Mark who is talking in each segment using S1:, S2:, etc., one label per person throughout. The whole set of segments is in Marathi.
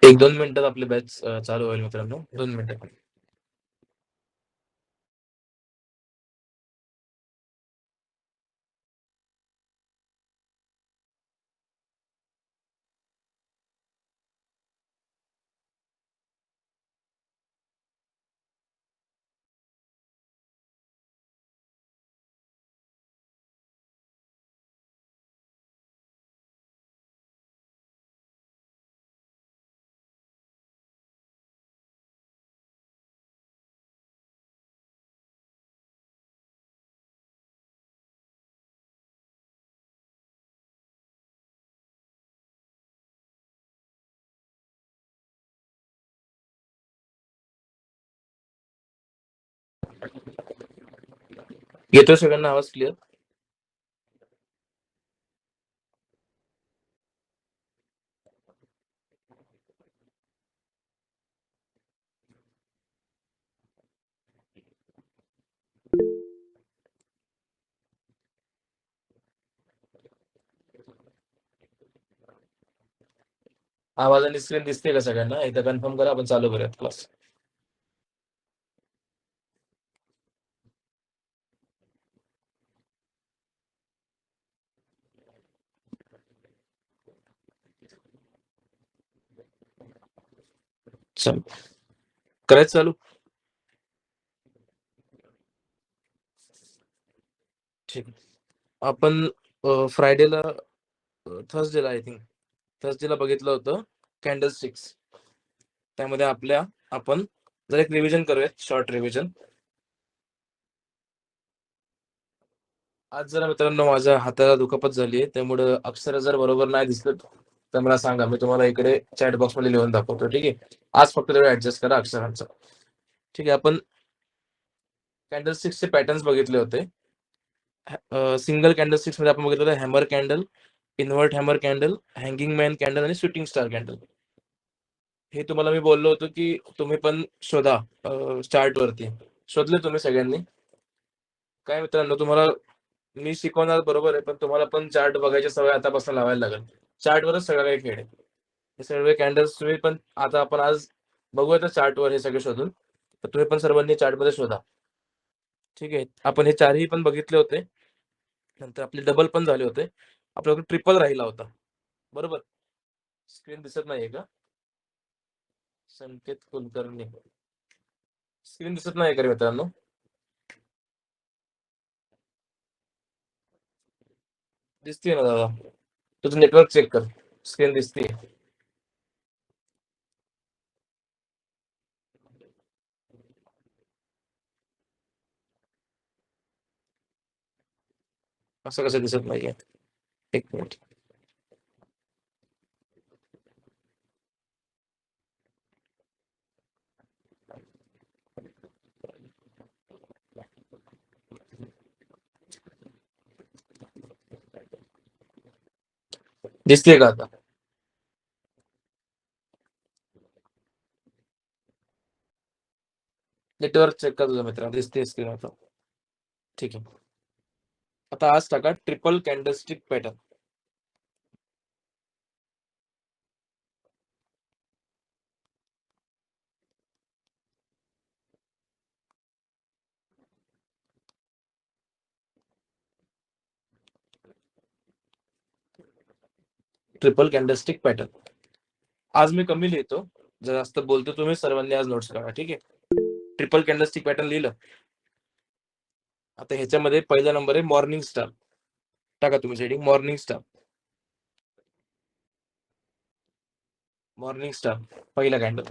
S1: 1-2 मिनिटात आपली बॅच चालू होईल मित्रांनो. 2 मिनिटं. येतोय सगळ्यांना आवाज क्लिअर? आवाज आणि स्क्रीन दिसते का सगळ्यांना? एकदा कन्फर्म करा, आपण चालू करूयात क्लास. चल, करायचं चालू? ठीक आहे. आपण फ्रायडेला थर्सडेला आय थिंक थर्सडेला बघितलं होतं कॅन्डल स्टिक्स. त्यामध्ये आपण जर एक रिव्हिजन करूयात, शॉर्ट रिव्हिजन. आज जरा मित्रांनो माझ्या हाताला दुखापत झाली आहे, त्यामुळे अक्षर जर बरोबर नाही दिसलं तर मला सांगा, मी तुम्हाला इकडे चॅट बॉक्स मध्ये लिहून दाखवतो. ठीक आहे, आज फक्त तेवढं ऍडजस्ट करा अक्षरांचा. ठीक आहे, आपण कॅन्डल स्टिक्सचे पॅटर्न्स बघितले होते. सिंगल कॅन्डल स्टिक्स मध्ये आपण बघितलं होतं hammer candle, invert hammer candle, hanging man candle आणि शूटिंग स्टार कॅन्डल. हे तुम्हाला मी बोललो होतो की तुम्ही पण शोधा चार्ट वरती. शोधले तुम्ही सगळ्यांनी? काय मित्रांनो, तुम्हाला मी शिकवणार बरोबर आहे, पण तुम्हाला पण चार्ट बघायची सवय आतापासून लावायला लागेल. चार्टवरच सगळं काही खेळ आहे. हे सगळे कॅन्डल्स तुम्ही पण आता आपण आज बघूया चार्टवर हे सगळे शोधून. तर तुम्ही पण सर्वांनी चार्टमध्ये शोधा. ठीक आहे, आपण हे चारही पण बघितले होते. नंतर आपले डबल पण झाले होते. आपल्याकडे ट्रिपल राहिला होता. बरोबर? स्क्रीन दिसत नाहीये का? संकेत कुलकर्णी. स्क्रीन दिसत नाही का रे मित्रांनो? दिसते ना दादा? तुझं नेटवर्क चेक कर. स्क्रीन दिसते. असं कसं दिसत नाहीये? एक मिनिट. दिसते का आता? नेटवर्क चेक कर तुझं मित्र. दिसते स्क्रीन आता. ठीक आहे. आता आज टाका triple candlestick pattern. Triple candlestick pattern. आज मी कमी लिहितो, जर जास्त बोलतो तुम्ही सर्वांनी आज नोट्स करा. ठीक आहे, ट्रिपल कॅन्डलस्टिक पॅटर्न लिहिलं. आता ह्याच्यामध्ये पहिला नंबर आहे मॉर्निंग स्टार. टाका तुम्ही setting morning star. Morning star पहिला कॅन्डल.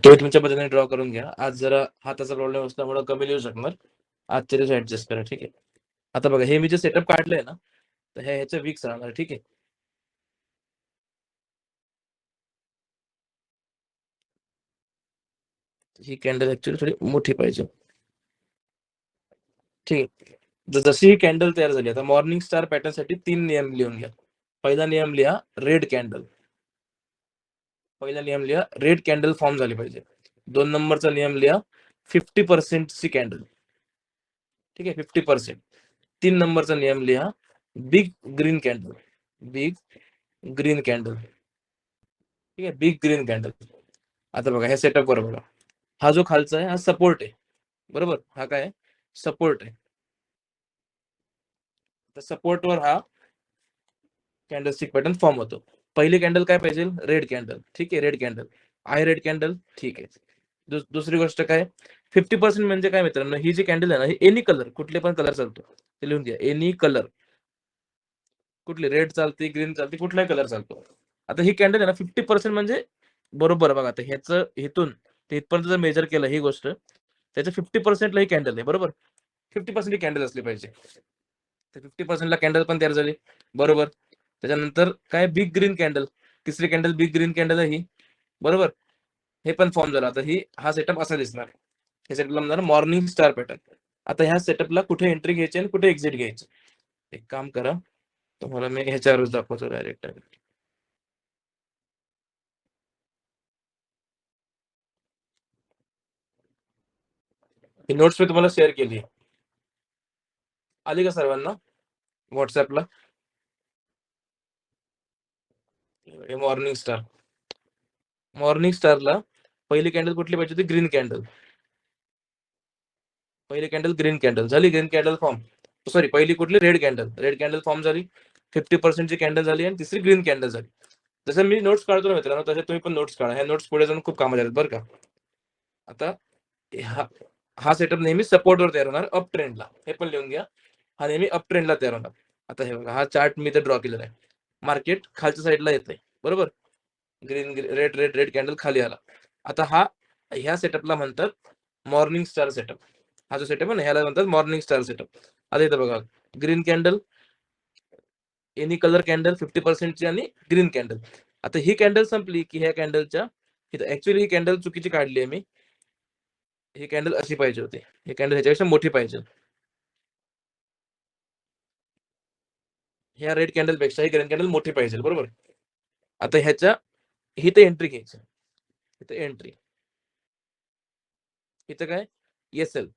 S1: तुम्ही तुमच्या पद्धतीने ड्रॉ करून घ्या. आज जरा हाताचा प्रॉब्लेम असल्यामुळे कमी लिहू शकणार. आजच्या दिवस ऍडजस्ट करा. ठीक आहे. आता बघा हे मी जे सेटअप काढलंय ना, तर ह्याच्या वीक्स राहणार. ठीक आहे. ही कॅन्डल ऍक्च्युअली थोडी मोठी पाहिजे. ठीक आहे. जशी ही कॅन्डल तयार झाली, आता मॉर्निंग स्टार पॅटर्न साठी 3 नियम लिहून घ्या. पहिला नियम लिहा रेड कॅन्डल. पहिला नियम लिहा रेड कॅन्डल फॉर्म झाली पाहिजे. 2 नंबरचा नियम लिहा 50% ची कॅन्डल. ठीक आहे 50%. 3 नंबरचा नियम लिहा big green candle. Big green candle. ठीक आहे बिग ग्रीन कॅन्डल. आता बघा ह्या सेटअप वर बघा. हा जो खालचा आहे हा सपोर्ट आहे. बरोबर. हा काय सपोर्ट आहे. तर सपोर्ट वर हा कॅन्डलस्टिक पॅटर्न फॉर्म होतो. पहिली कॅन्डल काय पाहिजे रेड कॅन्डल. ठीक आहे रेड कॅन्डल आहे रेड कॅन्डल. ठीक आहे. दुसरी गोष्ट काय 50% म्हणजे काय मित्रांनो, ही जी कॅन्डल आहे ना ही एनी कलर कुठले पण कलर चालतो. ते लिहून घ्या एनी कलर. कुठली रेड चालते ग्रीन चालते कुठलाही कलर चालतो. आता ही कॅन्डल आहे ना 50% म्हणजे बरोबर बघा. आता ह्याचं इथून ते इथपर्यंत जर मेजर केलं ही गोष्ट त्याच्या 50% ला ही कॅन्डल आहे. बरोबर 50% ही कॅन्डल असली पाहिजे. तर 50% ला कॅन्डल पण तयार झाली. बरोबर. त्याच्यानंतर काय बिग ग्रीन कॅन्डल. तिसरी कॅन्डल बिग ग्रीन कॅन्डल आहे ही. बरोबर. हे पण फॉर्म झालं. आता ही हा सेटअप असा दिसणार. हे सेटअपला म्हणणार मॉर्निंग स्टार पॅटर्न. आता ह्या सेटअपला कुठे एंट्री घ्यायची आणि कुठे एक्झिट घ्यायची. एक काम करा तुम्हाला मी ह्याच्यावरच दाखवतो डायरेक्ट. ही नोट्स मी तुम्हाला शेअर केली. आली का सर्वांना व्हॉट्सअपला. Morning star. मॉर्निंग स्टारला पहिली कॅन्डल कुठली पाहिजे होती ग्रीन कॅन्डल. पहिली कॅन्डल ग्रीन कॅन्डल झाली. Green candle form. सॉरी पहिली कुठली red candle. Red candle form झाली. 50% ची कॅन्डल झाली आणि तिसरी ग्रीन कॅन्डल झाली. जसं मी नोट्स काढतो ना मित्रांनो तसे तुम्ही पण नोट्स काढा. ह्या नोट्स पुढे जाऊन खूप कामात येतात बरं का. आता हा हा सेटअप नेहमी सपोर्टवर तयार होणार अप ट्रेंडला. हे पण लिहून घ्या. हा नेहमी अप ट्रेंडला तयार होणार. आता हे बघा हा चार्ट मी तर ड्रॉ केलेला आहे. मार्केट खालच्या साईडला येतंय. बरोबर. Green red red red candle खाली आला. आता ह्या सेटअपला म्हणतात मॉर्निंग स्टार सेटअप. हा जो सेटअप आहे ना ह्याला म्हणतात मॉर्निंग स्टार सेटअप. आता इथं बघा green candle any colour candle 50% ची आणि ग्रीन कॅन्डल. आता ही कॅन्डल संपली की ह्या कॅन्डलच्या इथं ऍक्च्युअली ही कॅन्डल चुकीची काढली आहे मी. ही कॅन्डल अशी पाहिजे होती. ही कॅन्डल ह्याच्यापेक्षा मोठी पाहिजे. ह्या रेड कॅन्डल पेक्षा ही ग्रीन कॅन्डल मोठी पाहिजे. बरोबर. आता ह्याच्या इथं एंट्री घ्यायची. इथं एंट्री. इथं काय एस-एल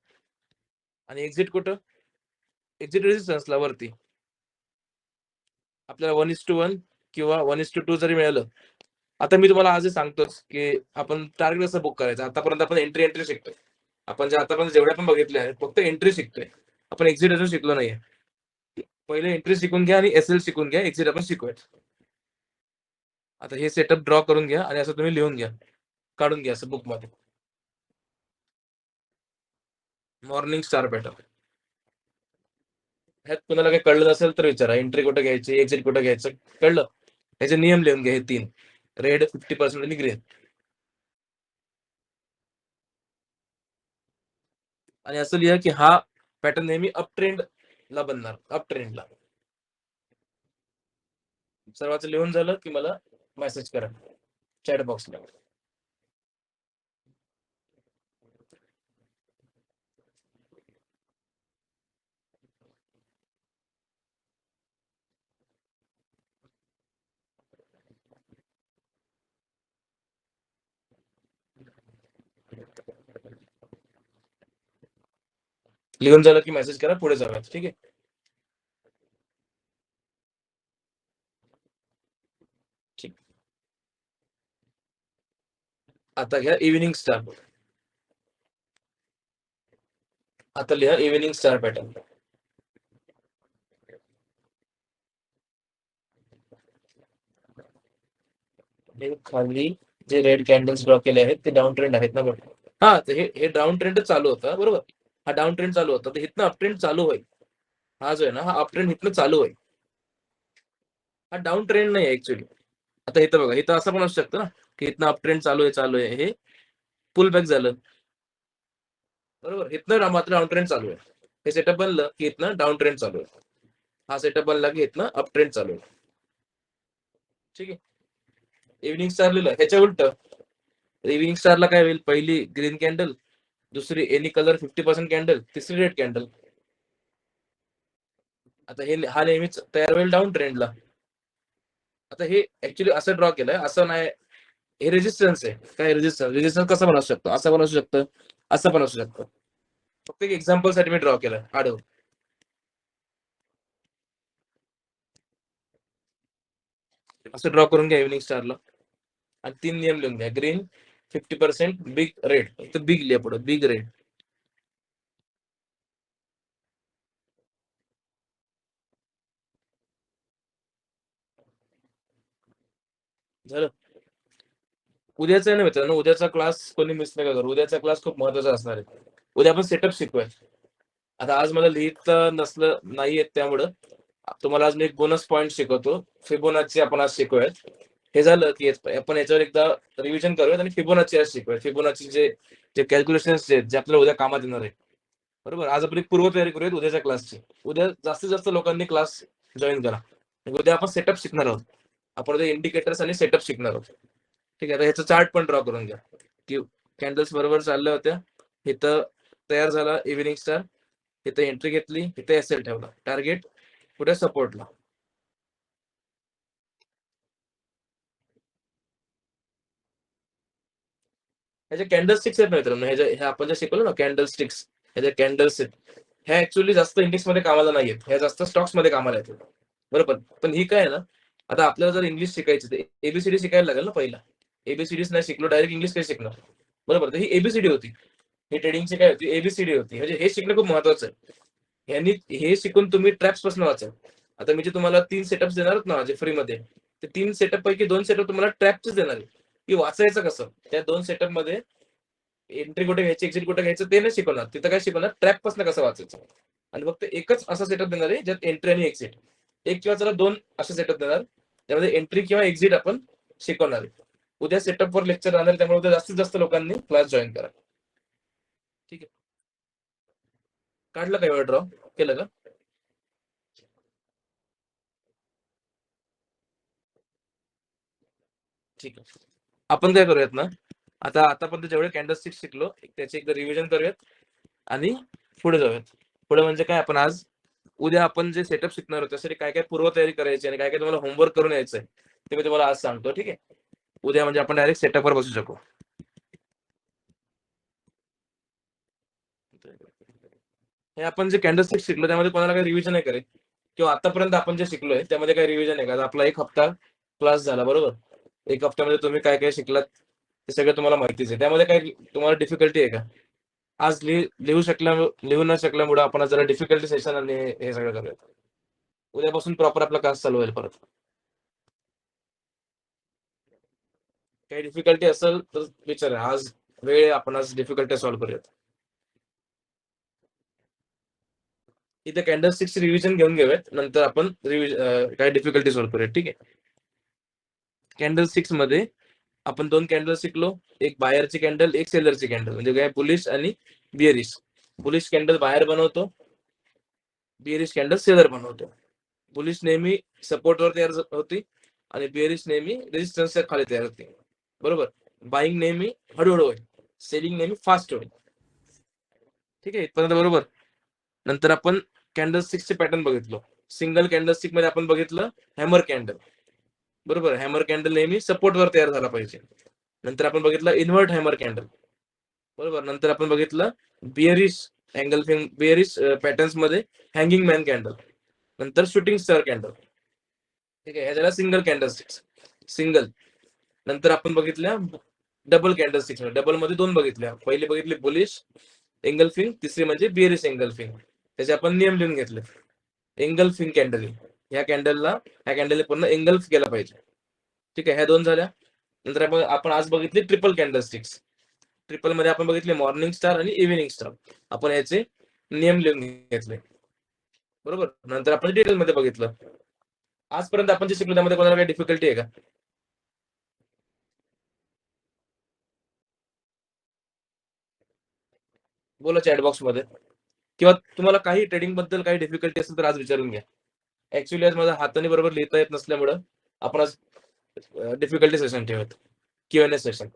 S1: आणि एक्झिट कुठं एक्झिट रेजिस्टन्सला वरती. आपल्याला 1:1 किंवा 1:2 जरी मिळालं. आता मी तुम्हाला आजच सांगतोच की आपण टार्गेट कसं बुक करायचं. आतापर्यंत आपण एंट्री शिकतोय. आपण जे आतापर्यंत जेवढ्या पण बघितले आहेत फक्त एंट्री शिकतोय. आपण एक्झिट अजून शिकलो नाहीये. पहिले एंट्री शिकून घ्या आणि एस-एल शिकून घ्या. एक्झिट आपण शिकूया. आता हे सेटअप ड्रॉ करून घ्या आणि असं तुम्ही लिहून घ्या. काढून घ्या असं बुकमध्ये. Morning star pattern. ह्यात कुणाला काही कळलं नसेल तर विचारा. एंट्री कुठे घ्यायची एक्झिट कुठे घ्यायचं कळलं. ह्याचे नियम लिहून घ्या हे 3. रेड 50% आणि ग्रीन. आणि असं लिहा की हा पॅटर्न नेहमी अप ट्रेंड ला बनणार. अप ट्रेंडला. सर्वांचं लिहून झालं की मला मेसेज करा चॅट बॉक्सला. लिहून झालं की मेसेज करा पुढे जाऊयात. ठीक आहे. ठीक. आता घ्या इव्हिनिंग स्टार. आता लिहा इव्हिनिंग स्टार पॅटर्न. हे खाली जे रेड कॅन्डल्स ड्रॉ केले आहेत ते डाऊन ट्रेंड आहेत ना बघ. हा तर हे डाऊन ट्रेंड चालू होता. बरोबर. हा डाऊन ट्रेंड चालू होता तर इथनं अप ट्रेंड चालू होईल. हा जो आहे ना हा अप ट्रेंड इथनं चालू होईल. हा डाऊन ट्रेंड नाही ऍक्च्युअली. आता इथं बघा इथं असं पण असू शकतं ना की इथनं अप ट्रेंड चालू आहे हे पुल बॅक झालं, बरोबर. इथनं मात्र डाऊन ट्रेंड चालू आहे. हे सेटअप बनलं की इथनं डाऊन ट्रेंड चालू आहे. हा सेटअप बनला की इथनं अप ट्रेंड चालू आहे. ठीक आहे. इव्हिनिंग स्टार लिहिलं. ह्याच्या उलट इव्हिनिंग स्टारला काय होईल, पहिली ग्रीन कॅन्डल, दुसरी एनी कलर 50% कॅन्डल, तिसरी रेड कॅन्डल. आता हे हा नेहमीच तयार होईल डाऊन ट्रेंडला. आता हे ऍक्च्युली असं ड्रॉ केलंय, असं नाही. हे रेजिस्टन्स आहे. काय रेजिस्टन्स कसा पण असू शकतो, असं पण असू शकतं, असं पण असू शकतं. फक्त एक एक्झाम्पल साठी मी ड्रॉ केलं आडव. असं ड्रॉ करून घ्या इव्हिनिंग स्टारला आणि 3 नियम लिहून घ्या. ग्रीन 50% बिग रेड, फक्त बिग लिहा पुढे, बिग रेड. झालं. उद्याचा आहे ना मित्रांनो, उद्याचा क्लास कोणी मिस नका करू. उद्याचा क्लास खूप महत्वाचा असणार आहे. उद्या आपण सेटअप शिकूया. आता आज मला लिहित नसलं नाहीये, त्यामुळं तुम्हाला आज मी एक बोनस पॉईंट शिकवतो. फिबोनाची आपण आज शिकूयात. हे झालं की आपण याच्यावर एकदा रिव्हिजन करूयात आणि फिबोनाची आज शिकूयात. फिबोनाची जे जे कॅल्क्युलेशन्स आहेत, जे आपल्याला उद्या कामात येणार आहे. बरोबर. आज आपण एक पूर्वतयारी करूयात उद्याच्या क्लासची. उद्या जास्तीत जास्त लोकांनी क्लास जॉईन करा. उद्या आपण सेटअप शिकणार आहोत. आपण उद्या इंडिकेटर्स आणि सेटअप शिकणार आहोत. ठीक आहे. आता ह्याचा चार्ट पण ड्रॉ करून घ्या की कॅन्डल्स बरोबर चालल्या होत्या. इथं तयार झाला इव्हिनिंग स्टार, इथं एंट्री घेतली, इथे एसएल ठेवला, टार्गेट पुढे सपोर्टला. ह्याच्या कॅन्डल स्टिक्स आहेत मित्रांनो. ह्या आपण जे शिकवलं ना कॅन्डल स्टिक्स, ह्याच्या कॅन्डल्स आहेत. ह्या ऍक्च्युअली जास्त इंडेक्स मध्ये कामाला नाही आहेत, ह्या जास्त स्टॉक्स मध्ये कामाला येतात. बरोबर. पण ही काय आहे ना, आता आपल्याला जर इंग्लिश शिकायची तर एबीसीडी शिकायला लागेल ना पहिला. एबीसीडीच नाही शिकलो डायरेक्ट इंग्लिश काय शिकणार. बरोबर. तर ही एबीसीडी होती. ही ट्रेडिंगची काय होती, एबीसीडी होती. म्हणजे हे शिकणं खूप महत्वाचं आहे. ह्यांनी हे शिकून तुम्ही ट्रॅप्स पासून वाचाल. आता मी जे तुम्हाला 3 सेटअप्स देणार आहेत ना जे फ्रीमध्ये, ते 3 सेटअप पैकी 2 सेटअप तुम्हाला ट्रॅपचेच देणार आहे, की वाचायचं कसं. त्या 2 सेटअप मध्ये एंट्री कुठे घ्यायची, एक्झिट कुठे घ्यायचं ते नाही शिकवणार. तिथं काय शिकवणार, ट्रॅप पासून कसं वाचायचं. आणि फक्त एकच असा सेटअप देणार आहे ज्यात एंट्री आणि एक्झिट. एक किंवा चला 2 असे सेटअप देणार त्यामध्ये एंट्री किंवा एक्झिट आपण शिकवणार आहे. उद्या सेटअपवर लेक्चर राहणार, त्यामुळे उद्या जास्तीत जास्त लोकांनी क्लास जॉईन करा. ठीक आहे. काढलं का एवढं ड्रॉ केलं का? ठीक आहे. आपण काय करूयात ना, आता आतापर्यंत जेवढे कॅन्डलस्टिक शिकलो त्याचे एकदा रिव्हिजन करूयात आणि पुढे जाऊयात. पुढे म्हणजे काय, आपण आज उद्या आपण जे सेटअप शिकणार आहोत त्यासाठी काय काय पूर्वतयारी करायची आणि काय काय तुम्हाला होमवर्क करून यायचंय ते मी तुम्हाला आज सांगतो. ठीक आहे. उद्या म्हणजे आपण डायरेक्ट सेटअपवर बसू शकू. हे आपण जे कॅन्डलस्टिक शिकलो त्यामध्ये कोणाला काही रिव्हिजन नाही करे, किंवा आतापर्यंत आपण जे शिकलोय त्यामध्ये काही रिव्हिजन आहे का. आपला 1 हप्ता क्लास झाला, बरोबर. 1 हप्त्यामध्ये तुम्ही काय काय शिकलात ते सगळं तुम्हाला माहितीच आहे. त्यामध्ये काही तुम्हाला डिफिकल्टी आहे का? आज लिहू न शकल्यामुळे आपण जरा डिफिकल्टी सेशन आणि हे सगळं करूया. उद्यापासून प्रॉपर आपला क्लास चालू होईल परत. काही डिफिकल्टी असेल तर विचारा. आज वेळ, आपण आज डिफिकल्टी सॉल्व्ह करूयात. इथे कॅन्डलस्टिक्सची रिव्हिजन घेऊन घेऊयात, नंतर आपण काय डिफिकल्टी सॉल्व्ह करूयात. ठीक आहे. कॅन्डलस्टिक्स मध्ये आपण 2 कॅन्डल शिकलो, एक बायरची कॅन्डल, एक सेलरची कॅन्डल. म्हणजे काय, बुलिश आणि बिअरिश. बुलिश कॅन्डल बाहेर बनवतो, बिअरिश कॅन्डल सेलर बनवतो. बुलिश नेहमी सपोर्टवर तयार होती आणि बिअरिश नेहमी रेजिस्टन्सच्या खाली तयार होते. बरोबर. बाईंग नेहमी हळूहळू होईल, सेलिंग नेहमी फास्ट होईल. ठीक आहे, इथपर्यंत बरोबर. नंतर आपण कॅन्डलस्टिक्सचे पॅटर्न बघितलो. सिंगल कॅन्डलस्टिक मध्ये आपण बघितलं हॅमर कॅन्डल. बरोबर. हॅमर कॅन्डल नेहमी सपोर्टवर तयार झाला पाहिजे. नंतर आपण बघितलं इन्व्हर्ट हॅमर कॅन्डल. बरोबर. नंतर आपण बघितलं बिअरिश बिअरिश पॅटर्न्स मध्ये हँगिंग मॅन कॅन्डल. नंतर शूटिंग स्टार कॅन्डल. ठीक आहे. ह्या झाल्या सिंगल कॅन्डलस्टिक्स. सिंगल. नंतर आपण बघितल्या डबल कॅन्डलस्टिक्स. डबल मध्ये 2 बघितल्या. पहिली बघितली बुलिश एंगल्फिंग, तिसरी म्हणजे बिअरिश एंगल्फिंग. त्याचे आपण नियम लिहून घेतले. एंगल्फिंग कॅन्डल, ह्या कॅन्डल पूर्ण एंगल्फ केला पाहिजे. ठीक आहे. ह्या 2 झाल्या. नंतर आपण आज बघितली ट्रिपल कॅन्डलस्टिक्स. ट्रिपल मध्ये आपण बघितले मॉर्निंग स्टार आणि इव्हिनिंग स्टार. आपण याचे नियम लिहून घेतले. बरोबर. नंतर आपण डिटेल मध्ये बघितलं. आजपर्यंत आपण जे शिकलो त्यामध्ये कोणाला काही डिफिकल्टी आहे का? बोला चॅट बॉक्स मध्ये, किंवा तुम्हाला काही ट्रेडिंग बद्दल काही डिफिकल्टी असेल तर आज विचारून घ्या. ऍक्च्युली आज माझ्या हाताने बरोबर लिहिता येत नसल्यामुळं आपण आज डिफिकल्टी सेशन ठेवत, Q&A सेशन.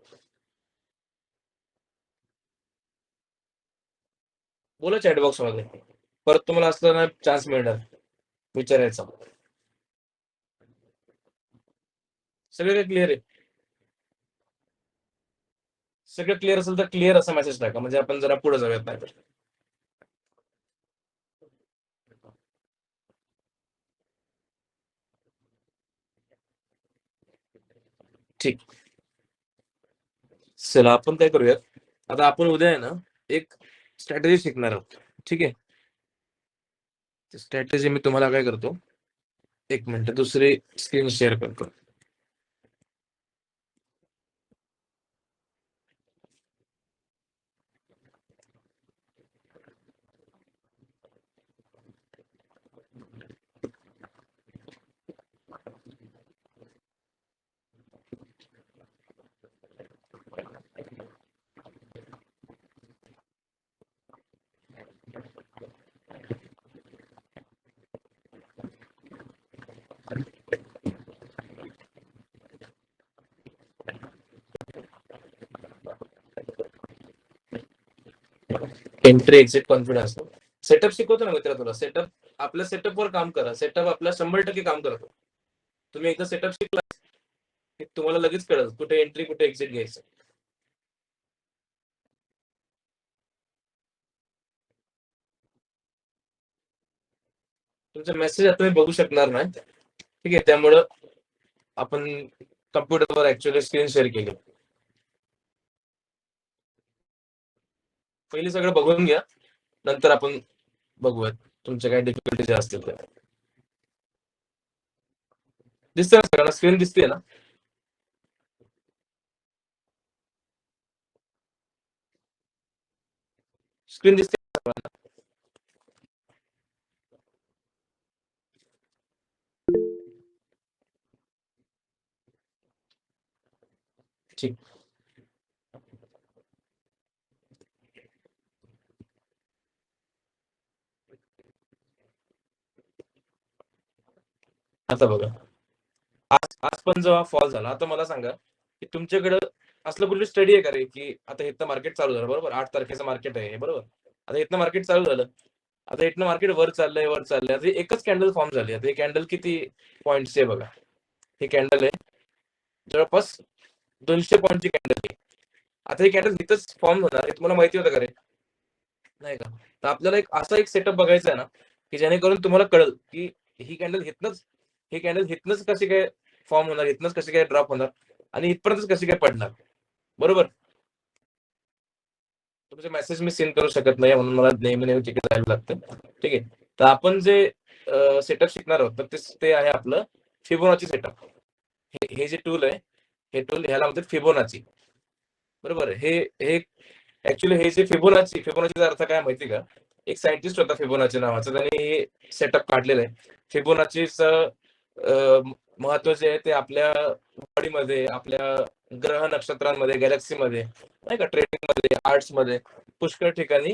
S1: बोला चॅट बॉक्स मध्ये, परत तुम्हाला असलं ना चान्स मिळणार विचारायचा. सगळं काही क्लिअर आहे? सगळं क्लिअर असेल तर क्लिअर असा मेसेज टाका, म्हणजे आपण जरा पुढे जाऊयात नाही तर. ठीक. चला आपण काय करूयात, आता आपण उद्या आहे ना एक स्ट्रॅटेजी शिकणार आहोत. ठीक आहे. स्ट्रॅटेजी मी तुम्हाला काय करतो, एक मिनिट दुसरी स्क्रीन शेअर करतो. Entry exit confidence. सेटअप शिकवतो ना मित्र तुला. सेटअप, आपल्या सेटअपवर काम करा. सेटअप आपला 100% काम करतो. तुम्ही एकदा सेटअप शिकला की तुम्हाला लगेच कळेल कुठे एंट्री कुठे एक्झिट घ्यायचं. तुमचा मेसेज आता मी बघू शकणार नाही. ठीक आहे, त्यामुळं आपण कम्प्युटरवर ऍक्च्युअली स्क्रीन शेअर केली. पहिले सगळं बघून घ्या, नंतर आपण बघूयात तुमच्या काही डिफिकल्टी ज्या असतील त्या. दिसतंय ना सगळ्यांना? स्क्रीन दिसते ना? स्क्रीन दिसते ना सगळ्यांना? ठीक. आता बघा, आज आज पण जेव्हा फॉल झाला, आता मला सांगा की तुमच्याकडं असलं कुठली स्टडी आहे का रे, की आता इथनं मार्केट चालू झालं बरोबर, 8 तारखेचं मार्केट आहे हे, बरोबर. आता इथनं मार्केट चालू झालं, आता इथनं मार्केट वर चाललंय वर चाललंय. आता एकच कॅन्डल फॉर्म झाली. आता हे कॅन्डल किती पॉईंटचे आहे बघा. हे कॅन्डल आहे जवळपास 200 पॉईंटची कॅन्डल आहे. आता हे कॅन्डल इथंच फॉर्म होणार हे तुम्हाला माहिती होतं का रे? नाही का? तर आपल्याला एक असा एक सेटअप बघायचा आहे ना, की जेणेकरून तुम्हाला कळेल, की ही कॅन्डल इथनंच, ही कॅन्डल इथनंच कशी काय फॉर्म होणार, इथनंच कशी काय ड्रॉप होणार आणि इथपर्यंतच कशी काय पडणार. बरोबर? तुमचे मेसेज मी सीन करू शकत नाही म्हणून मला नेहमी तिकडे जायला लागतं. ठीक आहे. तर आपण जे सेटअप शिकणार आहोत, तर ते आहे आपलं फिबोनाची सेटअप. हे जे टूल आहे, हे टूल ह्याला म्हणतात फिबोनाची. बरोबर आहे. हे ऍक्च्युली हे जे फिबोनाचीचा अर्थ काय माहिती का? एक सायंटिस्ट होता फिबोनाची नावाचा, त्यांनी हे सेटअप काढलेलं आहे. फिबोनाचीचं महत्व जे आहे ते आपल्या बॉडीमध्ये, आपल्या ग्रह नक्षत्रांमध्ये, गॅलेक्सीमध्ये, नाही का, ट्रेडिंगमध्ये, आर्ट्समध्ये पुष्कळ ठिकाणी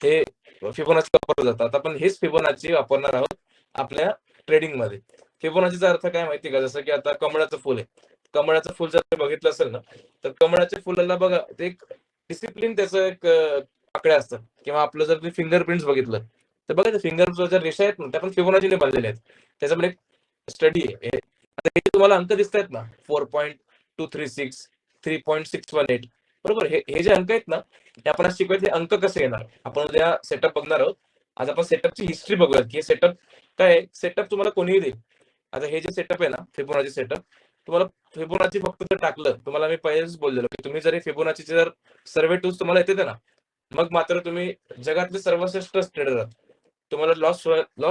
S1: हे फिबोनाची वापरलं जातं. आता आपण हेच फिबोनाची वापरणार आहोत आपल्या ट्रेडिंगमध्ये. फिबोनाचीचा अर्थ काय माहिती का? जसं की आता कमळाचं फुल आहे. कमळाचं फुल जर तुम्ही बघितलं असेल ना, तर कमळाच्या फुलाला बघा, ते एक डिसिप्लिन त्याचं एक आकडे असतात. किंवा आपलं जर तुम्ही फिंगरप्रिंट्स बघितलं, तर बघा त्या फिंगरच्या ज्या रेषा आहेत ना, त्या पण फिबोनाचीने बनलेल्या आहेत. त्याचा पण एक स्टडी आहे. आता हे तुम्हाला अंक दिसत आहेत ना, 4.236, 3.618, बरोबर. हे हे जे अंक आहेत ना, ते आपण आज शिकूयात हे अंक कसे येणार. आपण उद्या सेटअप बघणार आहोत. आज आपण सेटअपची हिस्ट्री बघूयात, की हे सेटअप काय आहे. सेटअप तुम्हाला कोणीही देईल. आता हे जे सेटअप आहे ना, फिबोनाची सेटअप, तुम्हाला फिबोनाची फक्त जर टाकलं, तुम्हाला मी पहिलेच बोललेलो की तुम्ही जर फिबोनाचीचे जर सर्वे टूल्स तुम्हाला येते ना, मग मात्र तुम्ही जगातले सर्वश्रेष्ठ ट्रेडर आहात. तुम्हाला लॉस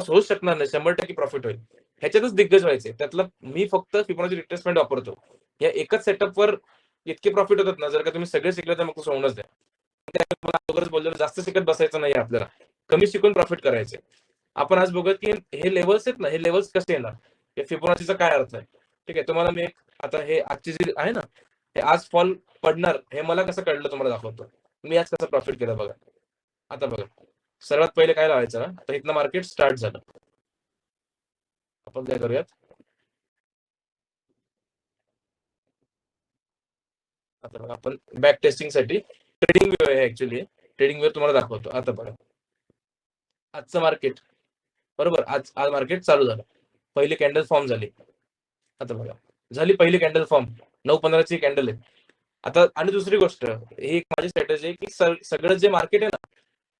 S1: होऊच शकणार नाही. 100% प्रॉफिट होईल. ह्याच्यातच दिग्गज व्हायचे. त्यातलं मी फक्त फिबोनाची रिट्रेसमेंट वापरतो. या एकच सेटअपवर इतके प्रॉफिट होतात ना, जर का तुम्ही सगळे शिकले तर मग तो सोडूनच द्या. मला अगोदरच बोललेलो, जास्त शिकत बसायचं नाही आपल्याला. कमी शिकून प्रॉफिट करायचे. आपण आज बघूयात की हे लेवल्स आहेत ना, हे लेवल्स कसे येणार? हे फिबोनाचीचा काय अर्थ आहे? ठीक आहे. तुम्हाला मी एक, आता हे आजची जी आहे ना, हे आज फॉल पडणार हे मला कसं कळलं तुम्हाला दाखवतो. मी आज कसं प्रॉफिट केलं बघा. आता बघा, सर्वात पहिले काय लावायचं ना, आता इथनं मार्केट स्टार्ट झालं. आपण काय करूयात, आता बघा आपण बॅक टेस्टिंग साठी ट्रेडिंग व्यू आहे, ऍक्च्युली ट्रेडिंग व्यू तुम्हाला दाखवतो. आता बघा आजचं मार्केट, बरोबर, आज आज मार्केट चालू झालं, पहिली कॅन्डल फॉर्म झाली. आता बघा झाली पहिली कॅन्डल फॉर्म, 9:15ची कॅन्डल आहे. आता आणि दुसरी गोष्ट, ही एक माझी स्ट्रॅटेजी आहे की सगळं जे मार्केट आहे ना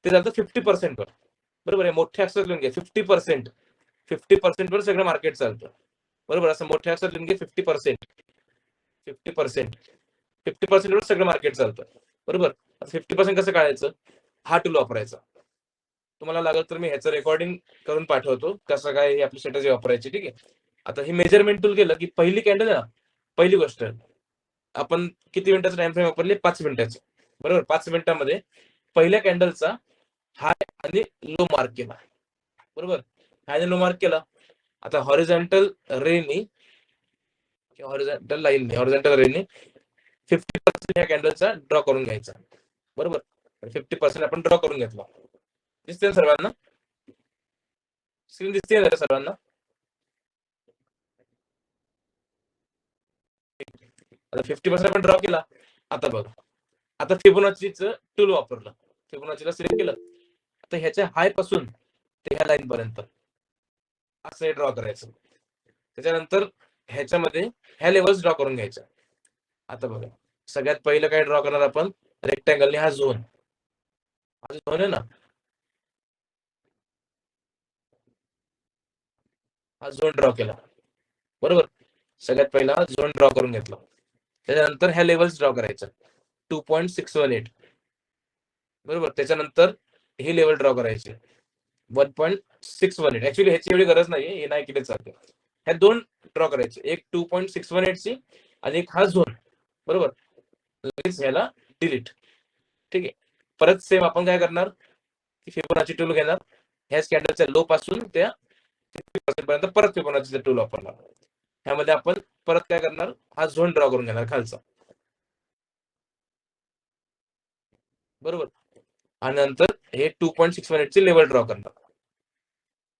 S1: ते जातं 50% वर, बरोबर आहे. मोठ्या अक्षरात लिहून घ्या 50% वर सगळं मार्केट चालतं, बरोबर. असं मोठ्या अक्षरात लिहून घ्या 50%, 50%, 50% वर सगळं मार्केट चालतं, बरोबर. 50% कसं काढायचं, हा टूल वापरायचा. तुम्हाला लागेल तर मी ह्याचं रेकॉर्डिंग करून पाठवतो, कसं काय ही आपली स्ट्रॅटेजी वापरायची, ठीक आहे. आता हे मेजरमेंट टूल केलं की पहिली कॅन्डल आहे ना, पहिली गोष्ट आपण किती मिनिटाचं टाइम फ्रेम वापरले, 5 मिनिटाचं, बरोबर. 5 मिनिटांमध्ये पहिल्या कॅन्डलचा हाय आणि लो मार्क केला, बरोबर. हाय आणि लो मार्क केला. आता हॉरिझॉन्टल रेनी किंवा हॉरिझॉन्टल लाईनने, हॉरिझॉन्टल रेनी 50% ह्या कॅन्डलचा ड्रॉ करून घ्यायचा, बरोबर. 50% आपण ड्रॉ करून घेतला. दिसते ना सर्वांना, स्क्रीन दिसते ना सर्वांना. आता 50% आपण ड्रॉ केला. आता बघा, आता फिबोनाचीचं टूल वापरलं, फिबोनाचीला सिलेक्ट केलं. आता ह्याच्या हाय पासून ते ह्या लाईन पर्यंत असं ड्रॉ करायचं. त्याच्यानंतर ह्याच्यामध्ये ह्या लेवल्स ड्रॉ करून घ्यायच्या. आता बघा सगळ्यात पहिलं काय ड्रॉ करणार आपण, रेक्टँगलने हा झोन, हा झोन आहे ना, हा झोन ड्रॉ केला, बरोबर. सगळ्यात पहिला हा झोन ड्रॉ करून घेतला. त्याच्यानंतर ह्या लेवल्स ड्रॉ करायच्या 2.618, बरोबर. त्याच्यानंतर ही लेवल ड्रॉ करायची 1.618. ऍक्च्युली ह्याची एवढी गरज नाही, हे नाही केले चालते. ह्या दोन ड्रॉ करायचे, एक 2.618 ची आणि एक हा झोन, बरोबर. लगेच ह्याला डिलीट, ठीक आहे. परत सेम आपण काय करणार की फिबोनाची टूल घेणार, ह्या कॅन्डलच्या लो पासून त्या 50% पर्यंत परत फिबोनाची टूल वापरणार. ह्यामध्ये आपण परत काय करणार, हा झोन ड्रॉ करून घेणार खालचा, बरोबर. आणि नंतर हे 2.618 ची लेवल ड्रॉ करणार,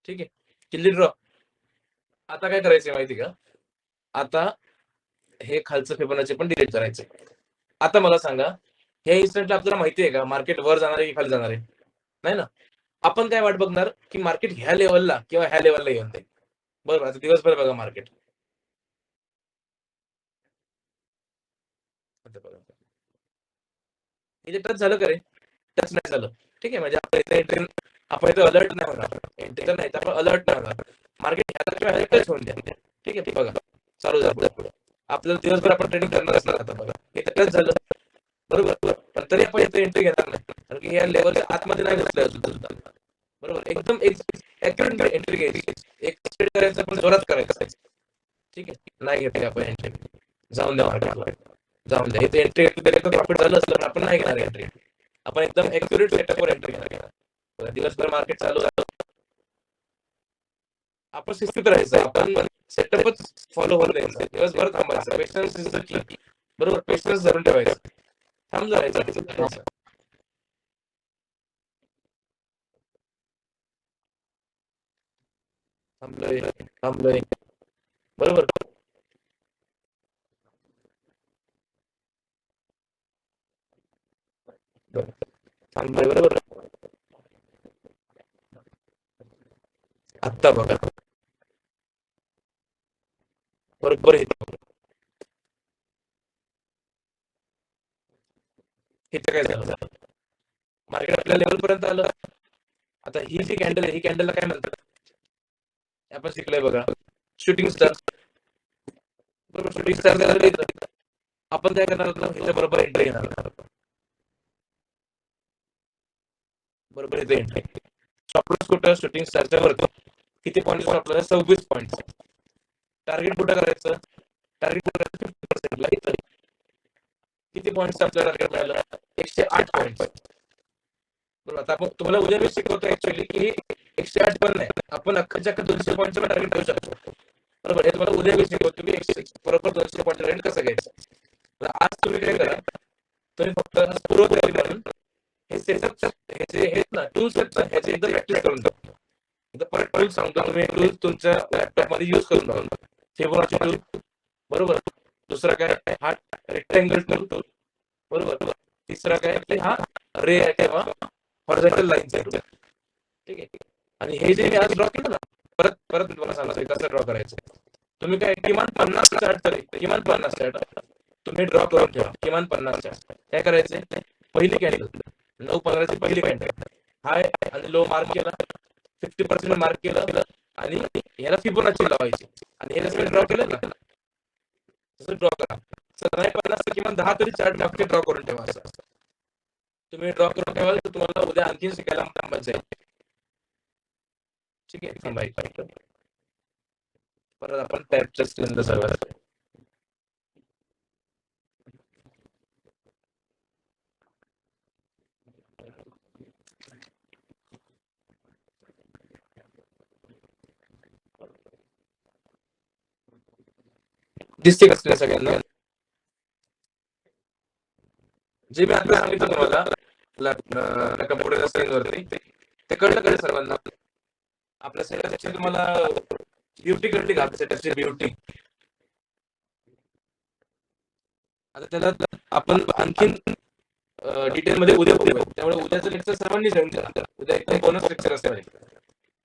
S1: ठीक आहे. किल्ली ड्रॉ. आता काय करायचंय माहिती का, आता हे खालचं फिबोनाची पण डिलीट करायचंय. आता मला सांगा, या इन्स्टंटला आपल्याला माहिती आहे का मार्केट वर जाणार आहे की खाली जाणार आहे, नाही ना. आपण काय वाट बघणार की मार्केट ह्या लेवलला किंवा ह्या लेवलला येऊन जाईल, बरोबर. आता दिवसभर बघा मार्केट, आता बघा इथे टच झालं का रे, टच नाही झालं, ठीक आहे. म्हणजे आपण इथे एंट्री, आपण इथे अलर्ट नाही होणार, एंट्री तर नाही तर आपण अलर्ट नाही होणार. मार्केट ह्याला किंवा ह्याला टच होऊन द्या, ठीक आहे. बघा चालू झालं पुढे पुढे, आपल्याला दिवसभर आपण ट्रेडिंग करणार असणार. आता बघा इथे टच झालं, बरोबर. पण तरी आपण इथे एंट्री घेणार नाही, कारण की या लेवलच्या आतमध्ये नाही घुसलं अजून सुद्धा, बरोबर. एकदम ऍक्युरेट एंट्री घ्यायची, एक स्पीड करायचं पण जोरात करायचं, ठीक आहे. नाही घेतली आपण एंट्री, जाऊन द्या मार्केटला, जाऊन द्या. इथे एंट्री प्रॉफिट झालं असलं पण आपण नाही घेणार एंट्री, आपण एकदम ऍक्युरेट सेटअपवर एंट्री घेणार. दिवसभर मार्केट चालू झालं, आपण शिस्तीत राहायचं, आपण सेटअपच फॉलो होत द्यायचं, दिवसभर थांबायचं. पेशन्स इज द की, बरोबर. पेशन्स धरून ठेवायचं, थांबलं राहायचं. थांबलोय, थांबलोय, बरोबर. थांबलोय, बरोबर. आत्ता बघा बरोबर इथे काय झालं, मार्केट आपल्या लेवल पर्यंत आलं. आता ही जी कॅन्डल आहे, ही कॅन्डलला काय म्हणतात, आपण शिकलोय बघा, शूटिंग स्टार, बरोबर. शूटिंग स्टार झालं इथं, आपण काय करणार होतो, ह्याच्या बरोबर एंट्री घेणार, बरोबर. इथे एंट्री, स्टॉप कुठं, शूटिंग स्टारच्या वरती. किती पॉईंट आपल्याला, 26 पॉईंट. टार्गेट कुठं करायचं, टार्गेट कुठं करायचं 50% ला. इथं किती पॉईंट आपल्याला टार्गेट मिळालं, 108 पॉईंट, बरोबर. आता आपण तुम्हाला उद्या मी शिकवतो ऍक्च्युअली की 108 पण नाही, आपण अख्खाच्या अख्खा 200 पॉईंटचं टार्गेट ठेवू शकतो, बरोबर. हे तुम्हाला उद्या मी शिकवतो की बरोबर 200 पॉईंट टार्गेट कसं घ्यायचं. आज तुम्ही काय करा, तुम्ही फक्त पूर्वतयारी म्हणून हे सेटअप, हे टूल्स आहेत ना ह्याची एकदा प्रॅक्टिस करून द्या. एकदा परत टूल सांगतो, तुम्ही टूल तुमच्या लॅपटॉपमध्ये यूज करून बघा. फिबोनाची टूल, बरोबर. दुसरा काय, हा रेक्टँगल टूल, बरोबर. तिसरा काय की हा रे आहे किंवा हॉरिझॉन्टल लाईनचा टूल, ठीक आहे. आणि हे जे मी आज ड्रॉ केलं ना, परत परत मी तुम्हाला सांगतो कसं ड्रॉ करायचं. तुम्ही काय किमान 50 चार्ट तरी, किमान 50 चार्ट तुम्ही ड्रॉ करून ठेवा, किमान 50 चार्ट. काय करायचंय, पहिली कॅन्डल 9:15ची पहिली कॅन्डल हाय आणि लो मार्क केला, 50% मार्क केलं आणि ह्याला फिबोनाची लावायची आणि हे जसं ड्रॉ केलं ना तसं ड्रॉ करा. 50 किमान 10 तरी चार्ट मागचे ड्रॉ करून ठेवा. असं तुम्ही ड्रॉ करून ठेवाल तर तुम्हाला उद्या आणखी शिकायला मजा येईल. ठीक आहे, थांबा एक मिनिट. परत आपण टॅबच्या स्क्रीनला जाऊया. दिसते का स्क्रीन सगळ्यांना? जे मी आता सांगितलं तुम्हाला कम्प्युटरच्या स्क्रीनवरती, ते कळलं का सर्वांना? आपल्या सेटअपची तुम्हाला ब्युटी कळली का? सेटअपची ब्युटी. आता त्याला आपण आणखीन डिटेल मध्ये उद्या बघूया. त्यामुळे उद्याचं लेक्चर सर्वांनी जॉईन करा. उद्या एकदम बोनस लेक्चर असणार आहे.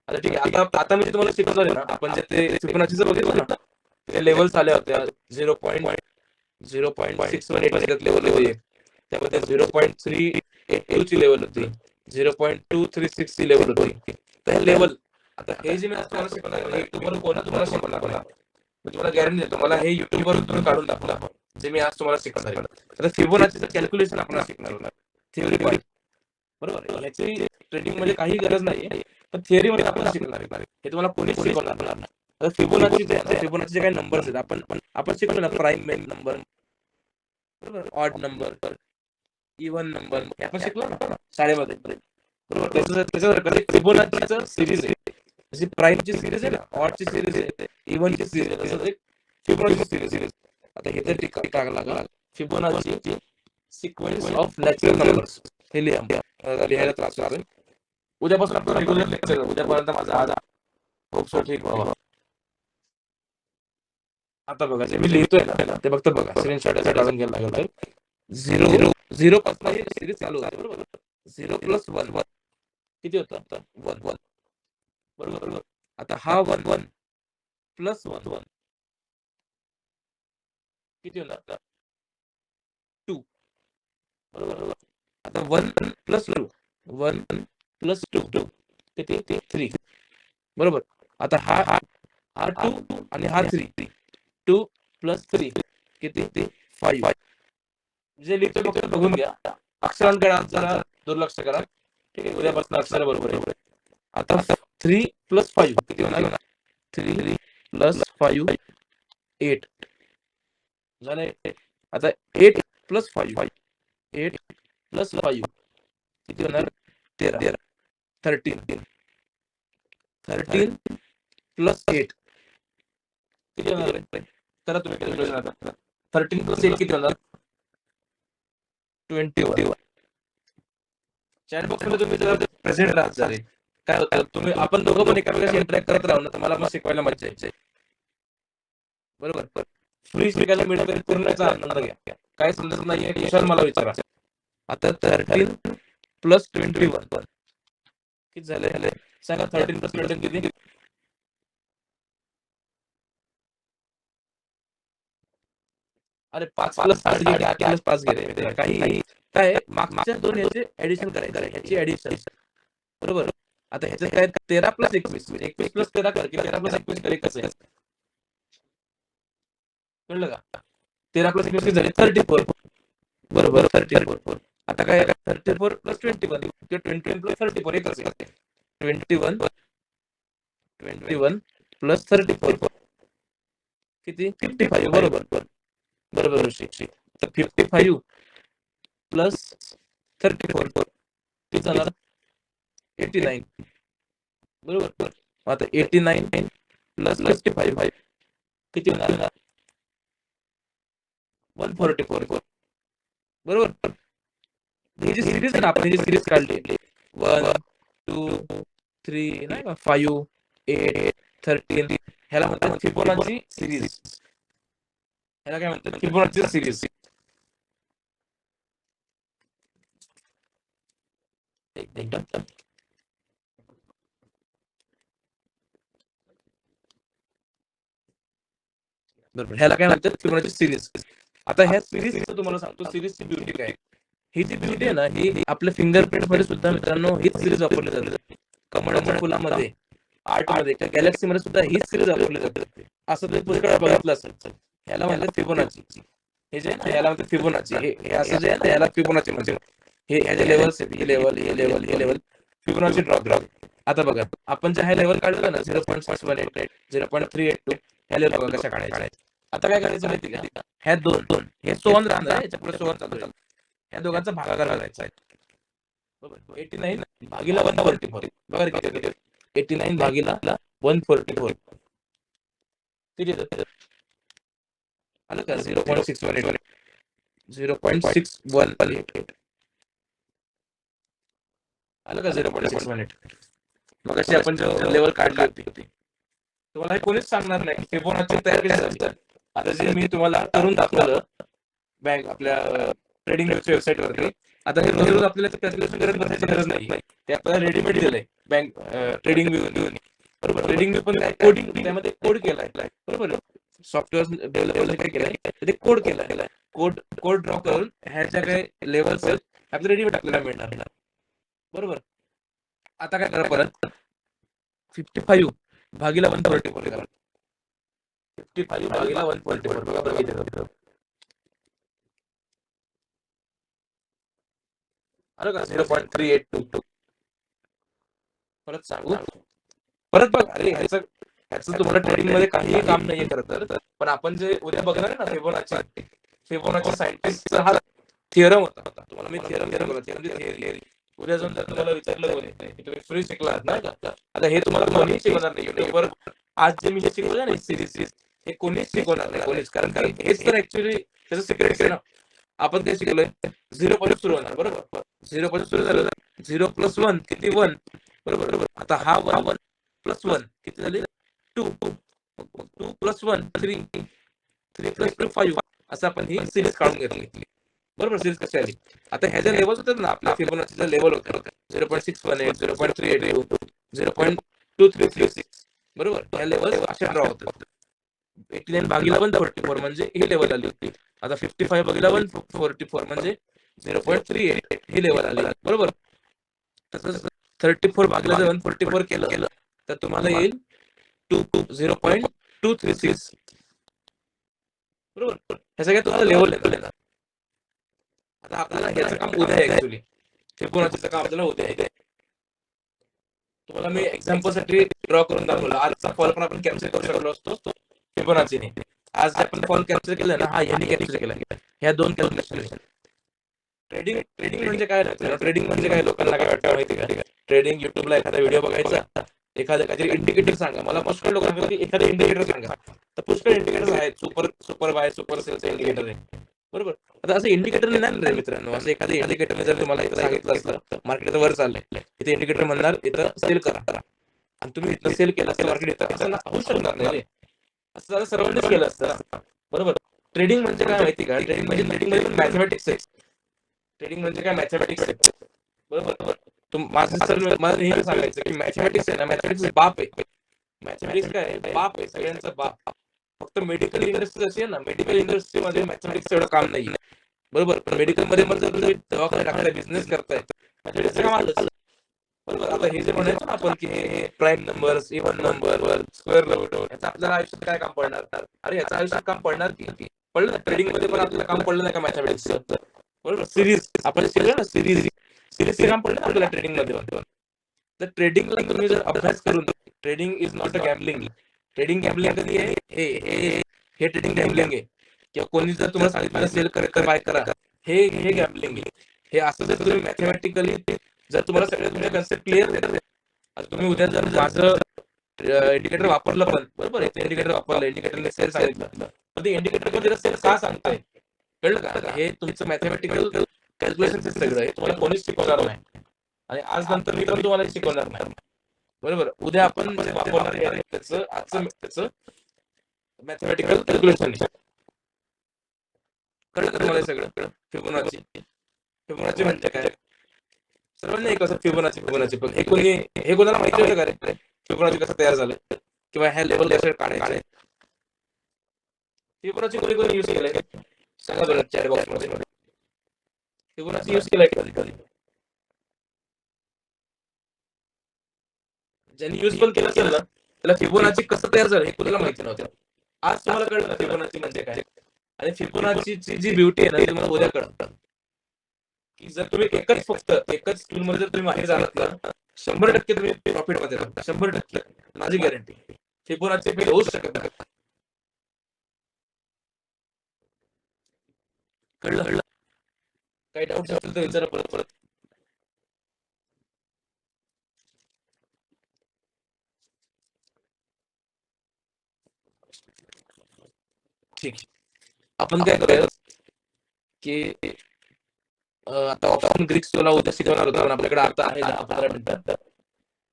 S1: आता ठीक आहे, आता मी तुम्हाला शिकवणार आहे ना, आपण जे ते फिबोनाचीचं बघितलं ना, ते लेवल्स आल्या होत्या 0.618 लेवल होती, त्यामध्ये 0.382 ची लेवल होती, 0.236 ची लेवल होती. तर हे लेवल, आता हे जे मी आज तुम्हाला शिकवणार आहे युट्यूबवर कोण तुम्हाला शिकवणार, मी तुम्हाला गॅरंटी देतो, मला हे युट्यूबवरून तुम्ही काढून दाखवा जे मी आज तुम्हाला शिकवणार आहे. आता फिबोनाचीचं कॅल्क्युलेशन आपण शिकणार आहोत, थिअरी पार्ट, बरोबर. याची ट्रेडिंग मध्ये काही गरज नाही, पण थिअरी मध्ये आपण शिकणार आहे. हे तुम्हाला कोणीच शिकवणार नाही. आता फिबोनाचीचे काही नंबर्स आहेत, आपण शिकलो ना, प्राईम नंबर, बरोबर, ऑड नंबर, इव्हन नंबर, हे आपण शिकलो ना शाळेमध्ये, बरोबर. त्याच्यासारखं फिबोनाचीचं सिरीज आहे. जशी प्राईमची सिरीज आहे ना, ऑडची सिरीज आहे, इव्हनची सिरीज आहे, तसंच एक फिबोनाची सिरीज. आता हे तर टाकला Fibonacci sequence of natural numbers, हे लिहायला त्रास होतोय. उद्यापासून आपण रेग्युलर लेक्चर, उद्यापर्यंत माझा आज खूप ठीक व्हावा. आता बघा जे मी लिहितोय ना ते फक्त बघा, स्क्रीनशॉट काढून घ्यायला लागेल. 0 पासून ही सिरीज चालू होते, बरोबर. 0 + 1 किती होतं? 1 बरोबर. आता हा 1 + 1 किती होणार? 2 बरोबर. आता 1 + 2 1 + 2 किती? 3 बरोबर. आता हा 2 आणि हा 3, 2 + 3 किती? 5. जे लिहितो फक्त बघून घ्या, अक्षरांकडे आज जरा दुर्लक्ष करा, ठीक आहे. उद्यापासून अक्षर बरोबर आहे. आता 3 + 5 किती होणार? 3 + 5 8 झाले. आता 8 + 5 8 + 5 किती होणार? 13 13 13 + 8 किती होणार? करा तुम्ही कॅल्क्युलेशन आता. 13 + 8 किती होणार? 21. चॅट बॉक्समध्ये तुम्ही जरा प्रेझेंट राहत जा रे. काय होतं, तुम्ही आपण दोघं पण एकमेकांशी इंटरॅक्ट करत राहू ना, तर मला पण शिकवायला मज्जा येते, बरोबर. फ्री शिकायला मिळतं तरी पूर्ण याचा आनंद घ्या. काय समजत नाहीये विचार मला विचारा. आता 13 + 21 किती झाले? सांगा. 13 + 21 किती? अरे 5 + 8 घे, 8 + 5 घे रे. काही काय मागच्या दोन याचे ऍडिशन करायचं, ह्याची ऍडिशन, बरोबर. आता ह्याच्यात काय 13 + 21 21 + 13 कर, की 13 + 21 कर, एकच आहे. कळलं का? 13 + 21 झाले 34, बरोबर. 34. आता काय 34 + 21 किंवा 21 + 34 एकच आहे. 21 + 34 किती? 55, बरोबर. बरोबर ऋषी. तर 55 + 34 किती जाणार? 89, बरोबर. आता 89 + 55 किती होणार? 144, बरोबर. ही जी सिरीज आहे ना, आपण ही जी सिरीज काढली 1 2 3 नाही का 5 8 13 ह्याला म्हणतात फिबोनाची सिरीज. ह्याला काय म्हणतात फिबोनाची सिरीज. एक मिनिट. बरोबर ह्याला काय म्हणतात फिबोनाची सिरीज. आता ह्या सिरीजचं तुम्हाला सांगतो सिरीजची ब्युटी काय. ही जी ब्युटी आहे ना ही आपल्या फिंगरप्रिंट मध्ये सुद्धा मित्रांनो हीच सिरीज वापरली जाते. कमळाच्या फुलामध्ये आर्ट मध्ये गॅलेक्सी मध्ये सुद्धा हीच सिरीज वापरली जाते. असं तुम्ही पुष्कळ बघितलं असेल. ह्याला म्हणतात फिबोनाची. हे जे ना याला म्हणतात फिबोनाची. हे असं जे आहे ना याला फिबोनाची म्हणजे हे ह्याचे लेवल्स आहेत. हे लेवल हे लेवल हे लेवल फिबोनाची ड्रॉप. आपण बघा आपण जे हे लेवल काढलं ना 0.618 0.382 ह्या लेवल बघा कशा काढायच्या. आता काय करायचं माहिती का ह्या दोन हे सोन राहणार याच्या पुढे सोन चालू राहील. ह्या दोघांचा भागाकार करायचा आहे. बरोबर 89 भागीला 144 बघा किती 89 भागीला 144 किती येतं आलं का 0.618 0.618 आलं का 0.618. मग अशी आपण लेवल काढली होती. तुम्हाला हे कोणीच सांगणार नाही फिबोनाची तयार केली जाते. आता जे मी तुम्हाला करून दाखवलं बँक आपल्या ट्रेडिंग वेबसाईट वरती. आता हे रोज आपल्याला कॅल्क्युलेशन करत बसायची गरज नाही. ते आपल्याला रेडीमेड दिलंय बँक ट्रेडिंग व्यू. बरोबर ट्रेडिंग व्यू पण काय कोडिंग त्यामध्ये कोड केलाय. बरोबर सॉफ्टवेअर डेव्हलपरने काय केलंय ते कोड केलाय. कोड ड्रॉ करून ह्या ज्या काही लेवल्स आहेत आपल्याला रेडीमेड आपल्याला मिळणार. बरोबर आता काय करा परत 55 भागीला 144 करा. 55 भागीला 144 बघा बरं किती येतं. आलं का 0.382 परत सांगू परत बघ अरे ह्याचं तुम्हाला ट्रेडिंग मध्ये काहीही काम नाहीये खरं तर. पण आपण जे उद्या बघणार आहे ना फिबोनाची सायंटिस्टचा हा थिअरम होता. तुम्हाला मी थिअरम उद्या जाऊन जर तुम्हाला विचारलं कोणी की तुम्ही फ्री शिकलात ना का आता हे तुम्हाला कोणीही शिकवणार नाही युट्यूबवर. आज जे मी शिकवलं ना सिरीज हे कोणीच शिकवणार नाही कोणीच. कारण हेच तर ऍक्च्युअली त्याचं सिक्रेट आहे ना. आपण काय शिकलोय 0 पासून सुरू होणार. बरोबर 0 पासून सुरू झालं 0 + 1 किती 1 बरोबर. आता हा 1 + 1 किती झाले 2 2 + 1 3 3 + 2 5 असं आपण ही सिरीज काढून घेतली. बरोबर सिरीज कशी आली. आता ह्या ज्या लेवल होतात ना आपल्या फिबोनाचीचा लेवल होता 0.618 0.382 0.2336 बरोबर ह्या लेवल अशा ड्रॉ होतात. 89 भागीला 144 म्हणजे ही लेवल आली होती. आता 55 भागीला 144 म्हणजे 0.38 ही लेवल आली. बरोबर तसंच 34 भागीला जर 144 केलं तर तुम्हाला येईल 0.236 बरोबर. ह्या सगळ्या तुम्हाला लेवल येतात. आता आपल्याला ह्याचं काम उद्या आहे ऍक्च्युअली फिबोनाचीचं काम आपल्याला उद्या आहे. तुम्हाला मी एक्झाम्पल साठी ड्रॉ करून दाखवलं. आजचा फॉल पण आपण कॅप्चर करू शकलो असतो फिबोनाचीने. आज जे आपण फॉल कॅप्चर केलं ना हा ह्याने कॅप्चर केला. ह्या दोन कॅल्क्युलेशन. ट्रेडिंग म्हणजे काय नसतं. ट्रेडिंग म्हणजे काय लोकांना काय वाटतं माहिती का ट्रेडिंग युट्यूबला एखादा व्हिडिओ बघायचा एखादं काहीतरी इंडिकेटर सांगा. मला पुष्कळ लोकांना एखादं इंडिकेटर सांगा तर पुष्कळ इंडिकेटर आहेत. सुपर बाय सुपर सेलचं इंडिकेटर आहे. बरोबर आता असं इंडिकेटर नाही रे मित्रांनो. असं एखादं इंडिकेटर जर तुम्हाला इथं सांगितलं असतं मार्केट वर चाललंय इथे इंडिकेटर म्हणणार इथं सेल करा आणि तुम्ही इथं सेल केलं असतं मार्केट इथं असं होऊ शकणार नाही. असं सर्वांनीच केलं असतं. बरोबर ट्रेडिंग म्हणजे काय माहिती का ट्रेडिंग मध्ये मॅथमॅटिक्स आहे. ट्रेडिंग म्हणजे काय मॅथमॅटिक्स आहे. बरोबर माझं सर मला नेहमी सांगायचं की मॅथमॅटिक्स आहे ना मॅथमॅटिक्स बाप आहे. मॅथमॅटिक्स काय बाप आहे सगळ्यांचा बाप. फक्त मेडिकल इंडस्ट्री अशी आहे ना मेडिकल इंडस्ट्रीमध्ये मॅथमॅटिक्स एवढं काम नाही. बरोबर पण मेडिकल मध्ये पण जर तुम्ही दवाखाना टाकताय बिझनेस करताय मॅथमॅटिक्सचं काम आलंच. बरोबर आता हे जे म्हणायचं ना आपण की हे prime number even number square root याचं आपल्याला आयुष्यात काय काम पडणार. अरे याचं आयुष्यात काम पडणार की पडलं ना ट्रेडिंग मध्ये पण आपल्याला काम पडलं नाही का मॅथमॅटिक्सचं. बरोबर सिरीज आपण शिकलो ना सिरीजचे काम पडलं ना आपल्याला ट्रेडिंग मध्ये. तर ट्रेडिंगला तुम्ही जर अभ्यास करून trading is not a gambling. Trading gambling कधी आहे हे ट्रेडिंग गॅम्बलिंग आहे. किंवा कोणी जर तुम्हाला सांगितलं सेल करा बाय करा हे गॅम्बलिंग आहे. हे असं जर तुम्ही मॅथमॅटिकली जर तुम्हाला सगळे तुमचे कन्सेप्ट क्लिअर आहे आता तुम्ही उद्या जर माझं इंडिकेटर वापरलं पण बरोबर आहे इंडिकेटर वापरलं इंडिकेटरने सेल सांगितलं पण ते इंडिकेटर मध्ये सेल का सांगतंय कळलं का. हे तुमचं मॅथमॅटिकल कॅल्क्युलेशन सगळं आहे तुम्हाला कोणीच शिकवणार नाही. आणि आज नंतर मी पण तुम्हाला शिकवणार नाही. बरोबर. उद्या आपण जे वापरणार आहे त्याचं त्याचं मॅथमॅटिकल कॅल्क्युलेशन आहे. कळलं का तुम्हाला हे सगळं? फिबोनाची. फिबोनाची म्हणजे काय? सर्वांना एक असं फिबोनाची पण हे कोणाला माहिती होतं का रे? फिबोनाची कसं तयार झालं? किंवा ह्या लेवल कसे काढायचे? फिबोनाची कोणी यूज केलंय? सांगा बरं चॅट बॉक्समध्ये. फिबोनाची यूज केलंय कधी? ज्यांनी यूज पण केलं असेल ना, त्याला फिबोनाची कसं तयार झालं हे कोणाला माहिती नव्हतं. आज तुम्हाला कळलं फिबोनाची म्हणजे काय? आणि फिबोनाचीची जी ब्युटी आहे ना, ती तुम्हाला उद्या कळतं. की जर तुम्ही एकच टूलमध्ये जर तुम्ही माहिर झालात ना, 100% तुम्ही प्रॉफिटमध्ये राहाल. 100%. माझी गॅरंटी. फिबोनाची फेल होऊच शकत नाही. कळलं? काही डाऊट्स असतील तर विचारा परत. ठीक आहे. आपण काय करूया की आता ऑप्शन ग्रीक्स तुला उद्या शिकवणार होतो, पण आपल्याकडे आता आहे 10-15 मिनिटं.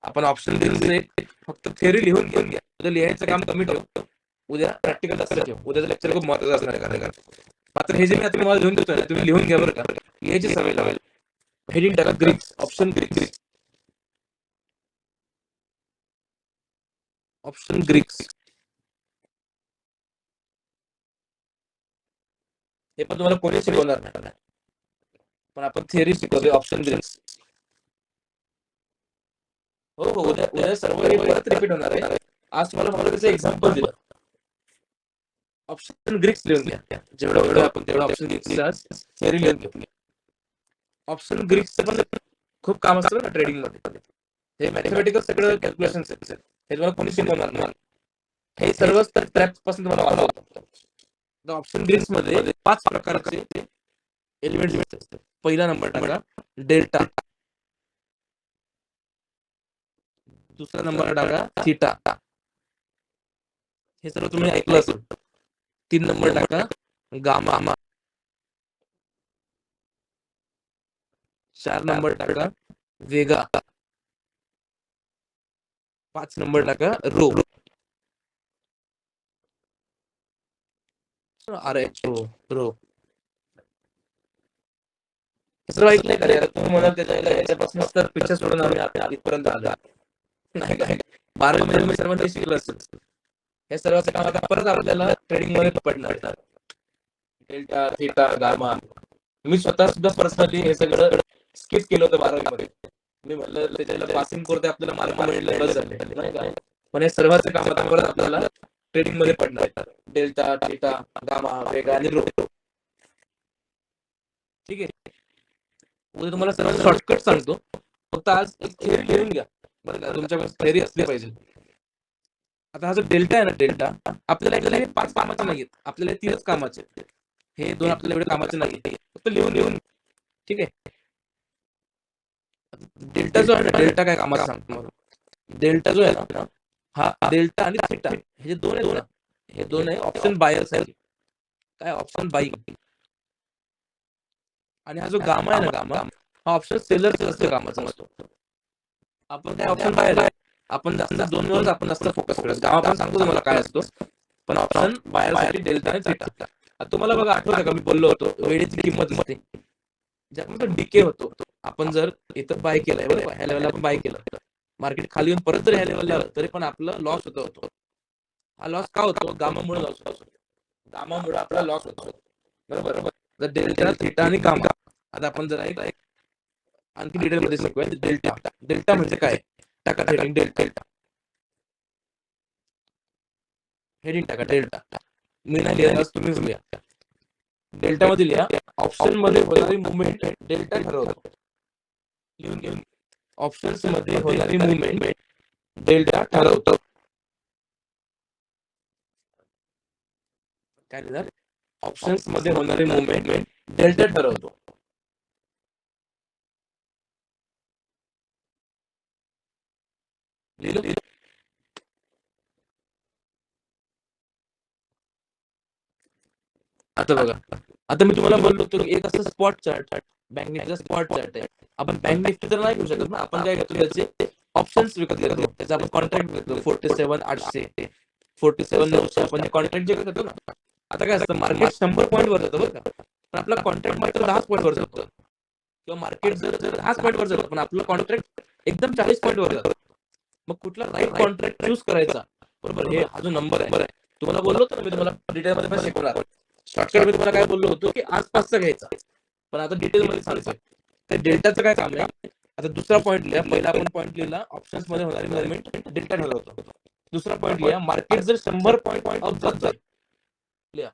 S1: आपण ऑप्शन ग्रीक्सचे फक्त थिअरी लिहून घेऊन घ्या. उद्या लिहायचं काम कमी ठेव. उद्या प्रॅक्टिकल जास्त ठेव. उद्याचं लेक्चर खूप महत्त्वाचं असणार आहे. कारण मात्र हे जे मी आता तुम्हाला लिहून देतोय ना, तुम्ही लिहून घ्या बरं का. लिहायची सवय लावायला. हेडिंग टाका Greeks, option Greeks. Option Greeks. हे पण तुम्हाला कोणी शिकवणार नाही. पण आपण थिअरी शिकवतोय ऑप्शन ग्रीक्स. हो, उद्या सर्व हे परत रिपीट होणार आहे. आज तुम्हाला फक्त त्याचं एक्झाम्पल दिलं. ऑप्शन ग्रीक्स लिहून घ्या. जेवढं आपण तेवढं ऑप्शन ग्रीक्सचा थिअरी लिहून घेऊ. ऑप्शन ग्रीक्सचं पण खूप काम असतं ना ट्रेडिंगमध्ये. हे मॅथमॅटिकल सगळं कॅल्क्युलेशन्स आहेत. हे तुम्हाला कोणी शिकवणार नाही. हे सर्व ट्रॅप्स पासून तुम्हाला वाचवतं. ऑप्शन ग्रीक्स मध्ये 5 प्रकारचे एलिमेंट्स असतात. पहिला नंबर टाका डेल्टा. दुसरा नंबर टाका थीटा. हे सर्व तुम्ही ऐकलं असेल. 3 नंबर टाका गामा. 4 नंबर टाका वेगा. 5 नंबर टाका रो. रो. सर्व ऐकलंय का रे? तुम्ही म्हणाल याच्यापासूनच तर पिक्चर सोडून आम्ही इथपर्यंत आलो. नाही काय 12 महिने मी सर्वांनी शिकलं असेल. हे सर्वांचं काम आता परत आपल्याला ट्रेडिंग मध्ये पडणार. Delta, theta, gamma. मी स्वतः सुद्धा पर्सनली हे सगळं स्किप केलं होतं 12वी मध्ये. मी म्हटलं त्याच्याला पासिंग करते आपल्याला मार्क मिळले बस झाले. नाही का? पण हे सर्वांचं काम आता परत आपल्याला ट्रेडिंग मध्ये पडणार. डेल्टा, थीटा, गामा, वेगा आणि रो. ठीक आहे. उद्या तुम्हाला सर्व शॉर्टकट सांगतो. फक्त आज एक थिअरी लिहून घ्या. बरं का? तुमच्याकडे थिअरी असली पाहिजे. आता हा जो डेल्टा आहे ना, डेल्टा आपल्याला हे 5 कामाचे नाहीयेत. आपल्याला 3च कामाचे आहेत. हे 2 आपल्याला एवढे कामाचे नाहीये. फक्त लिहून ठीक आहे. डेल्टा जो आहे ना, डेल्टा काय कामाचं सांगतो मला. डेल्टा जो आहे ना, हा डेल्टा आणि थीटा हे जे 2 आहेत ना, हे 2 आहे ऑप्शन बायर्स आहेत. काय ऑप्शन बाईंग. आणि हा जो गामा आहे ना, गामा हा ऑप्शन सेलरचा जास्त कामाचा असतो. आपण काय ऑप्शन बायर आहे. आपण जास्त 2 वरच आपण जास्त फोकस करतो. गामा पण सांगतो तुम्हाला काय असतो. पण ऑप्शन बायरसाठी डेल्टा आणि थीटा. आता तुम्हाला बघा आठवतं का मी बोललो होतो वेळेची किंमत नसते. ज्यामुळे तो डिके होतो. आपण जर इथं बाय केलंय बरोबर, ह्या लेवलला आपण बाय केलं. मार्केट खाली येऊन परत जर ह्या लेवलला आलं तरी पण आपला लॉस होतो. हा लॉस का होतो? गामामुळे लॉस होतो. गामामुळे आपला लॉस होतो. बरोबर. जर डेल्टा, थीटा आणि गामा. आता आपण जर आणखी डिटेलमध्ये शिकूया. डेल्टा. डेल्टा म्हणजे काय? टाका हेडिंग डेल्टा. हेडिंग टाका डेल्टा. मी नाही लिहिलं, तुम्हीच लिहा. डेल्टा मध्ये लिहा ऑप्शन मध्ये होणारी मुवमेंट डेल्टा ठरवतो. लिहून घेऊन ऑप्शन्स मध्ये होणारी मुवमेंट डेल्टा ठरवतो. काय लिहिणार? ऑप्शन्स मध्ये होणारी मुवमेंट डेल्टा ठरवतो. लिहिलं? आता बघा. आता मी तुम्हाला बोललो होतो एक असं स्पॉट चार्ट, बँक निफ्टीचा स्पॉट चार्ट आहे. आपण बँक निफ्टी तर नाही घेऊ शकत ना, आपण काय घेतो त्याचे ऑप्शन्स विकत घेतो, त्याचा आपण कॉन्ट्रॅक्ट घेतो 47,800 47,900 आपण कॉन्ट्रॅक्ट जे घेतो ना. आता काय असतं, मार्केट 100 पॉईंट वर जातं बरं का, पण आपला कॉन्ट्रॅक्ट मात्र 10 पॉईंट वर जातो, किंवा मार्केट जर 10 पॉईंट वर जातं पण आपलं कॉन्ट्रॅक्ट एकदम 40 पॉईंट वर जातं. मग कुठला राईट कॉन्ट्रॅक्ट चूज करायचा, बरोबर. हे हा जो नंबर आहे तुम्हाला बोललो होतो ना मी, तुम्हाला डिटेल मध्ये पण शिकवणार. शॉर्टकट मध्ये तुम्हाला काय बोललो होतो की आसपासचा घ्यायचा, पण आता डिटेल मध्ये सांगतोय तर डेल्टाचं काय काम आहे. आता दुसरा पॉईंट लिहा, पहिला आपण पॉईंट लिहिला ऑप्शन्स मध्ये होणारी मुवमेंट डेल्टा ठरवला होतो. दुसरा पॉईंट लिहा, मार्केट जर 100 पॉईंट अप जात जाईल, लिहा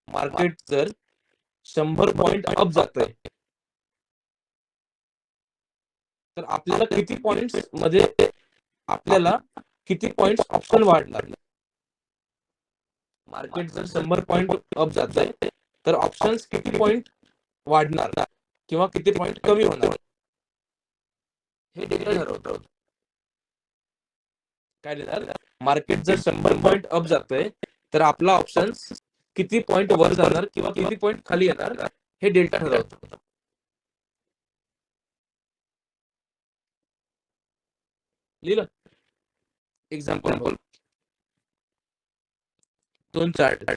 S1: मार्केट जर 100 पॉईंट अप जातंय तर आपल्याला किती पॉइंट्स मध्ये आपल्याला किती पॉइंट्स ऑप्शन वाढणार. मार्केट जर 100 पॉईंट अप जात आहे तर ऑप्शन्स किती पॉईंट वाढणार किंवा किती पॉईंट कमी होणार हे डेटा ठरवतो. काय लिहिणार, मार्केट जर 100 पॉईंट अप जातंय तर आपला ऑप्शन्स किती पॉईंट वर जाणार किंवा किती पॉईंट खाली येणार हे डेल्टा ठरवतो. लिहिलं. एक्झाम्पल, दोन चार्ट,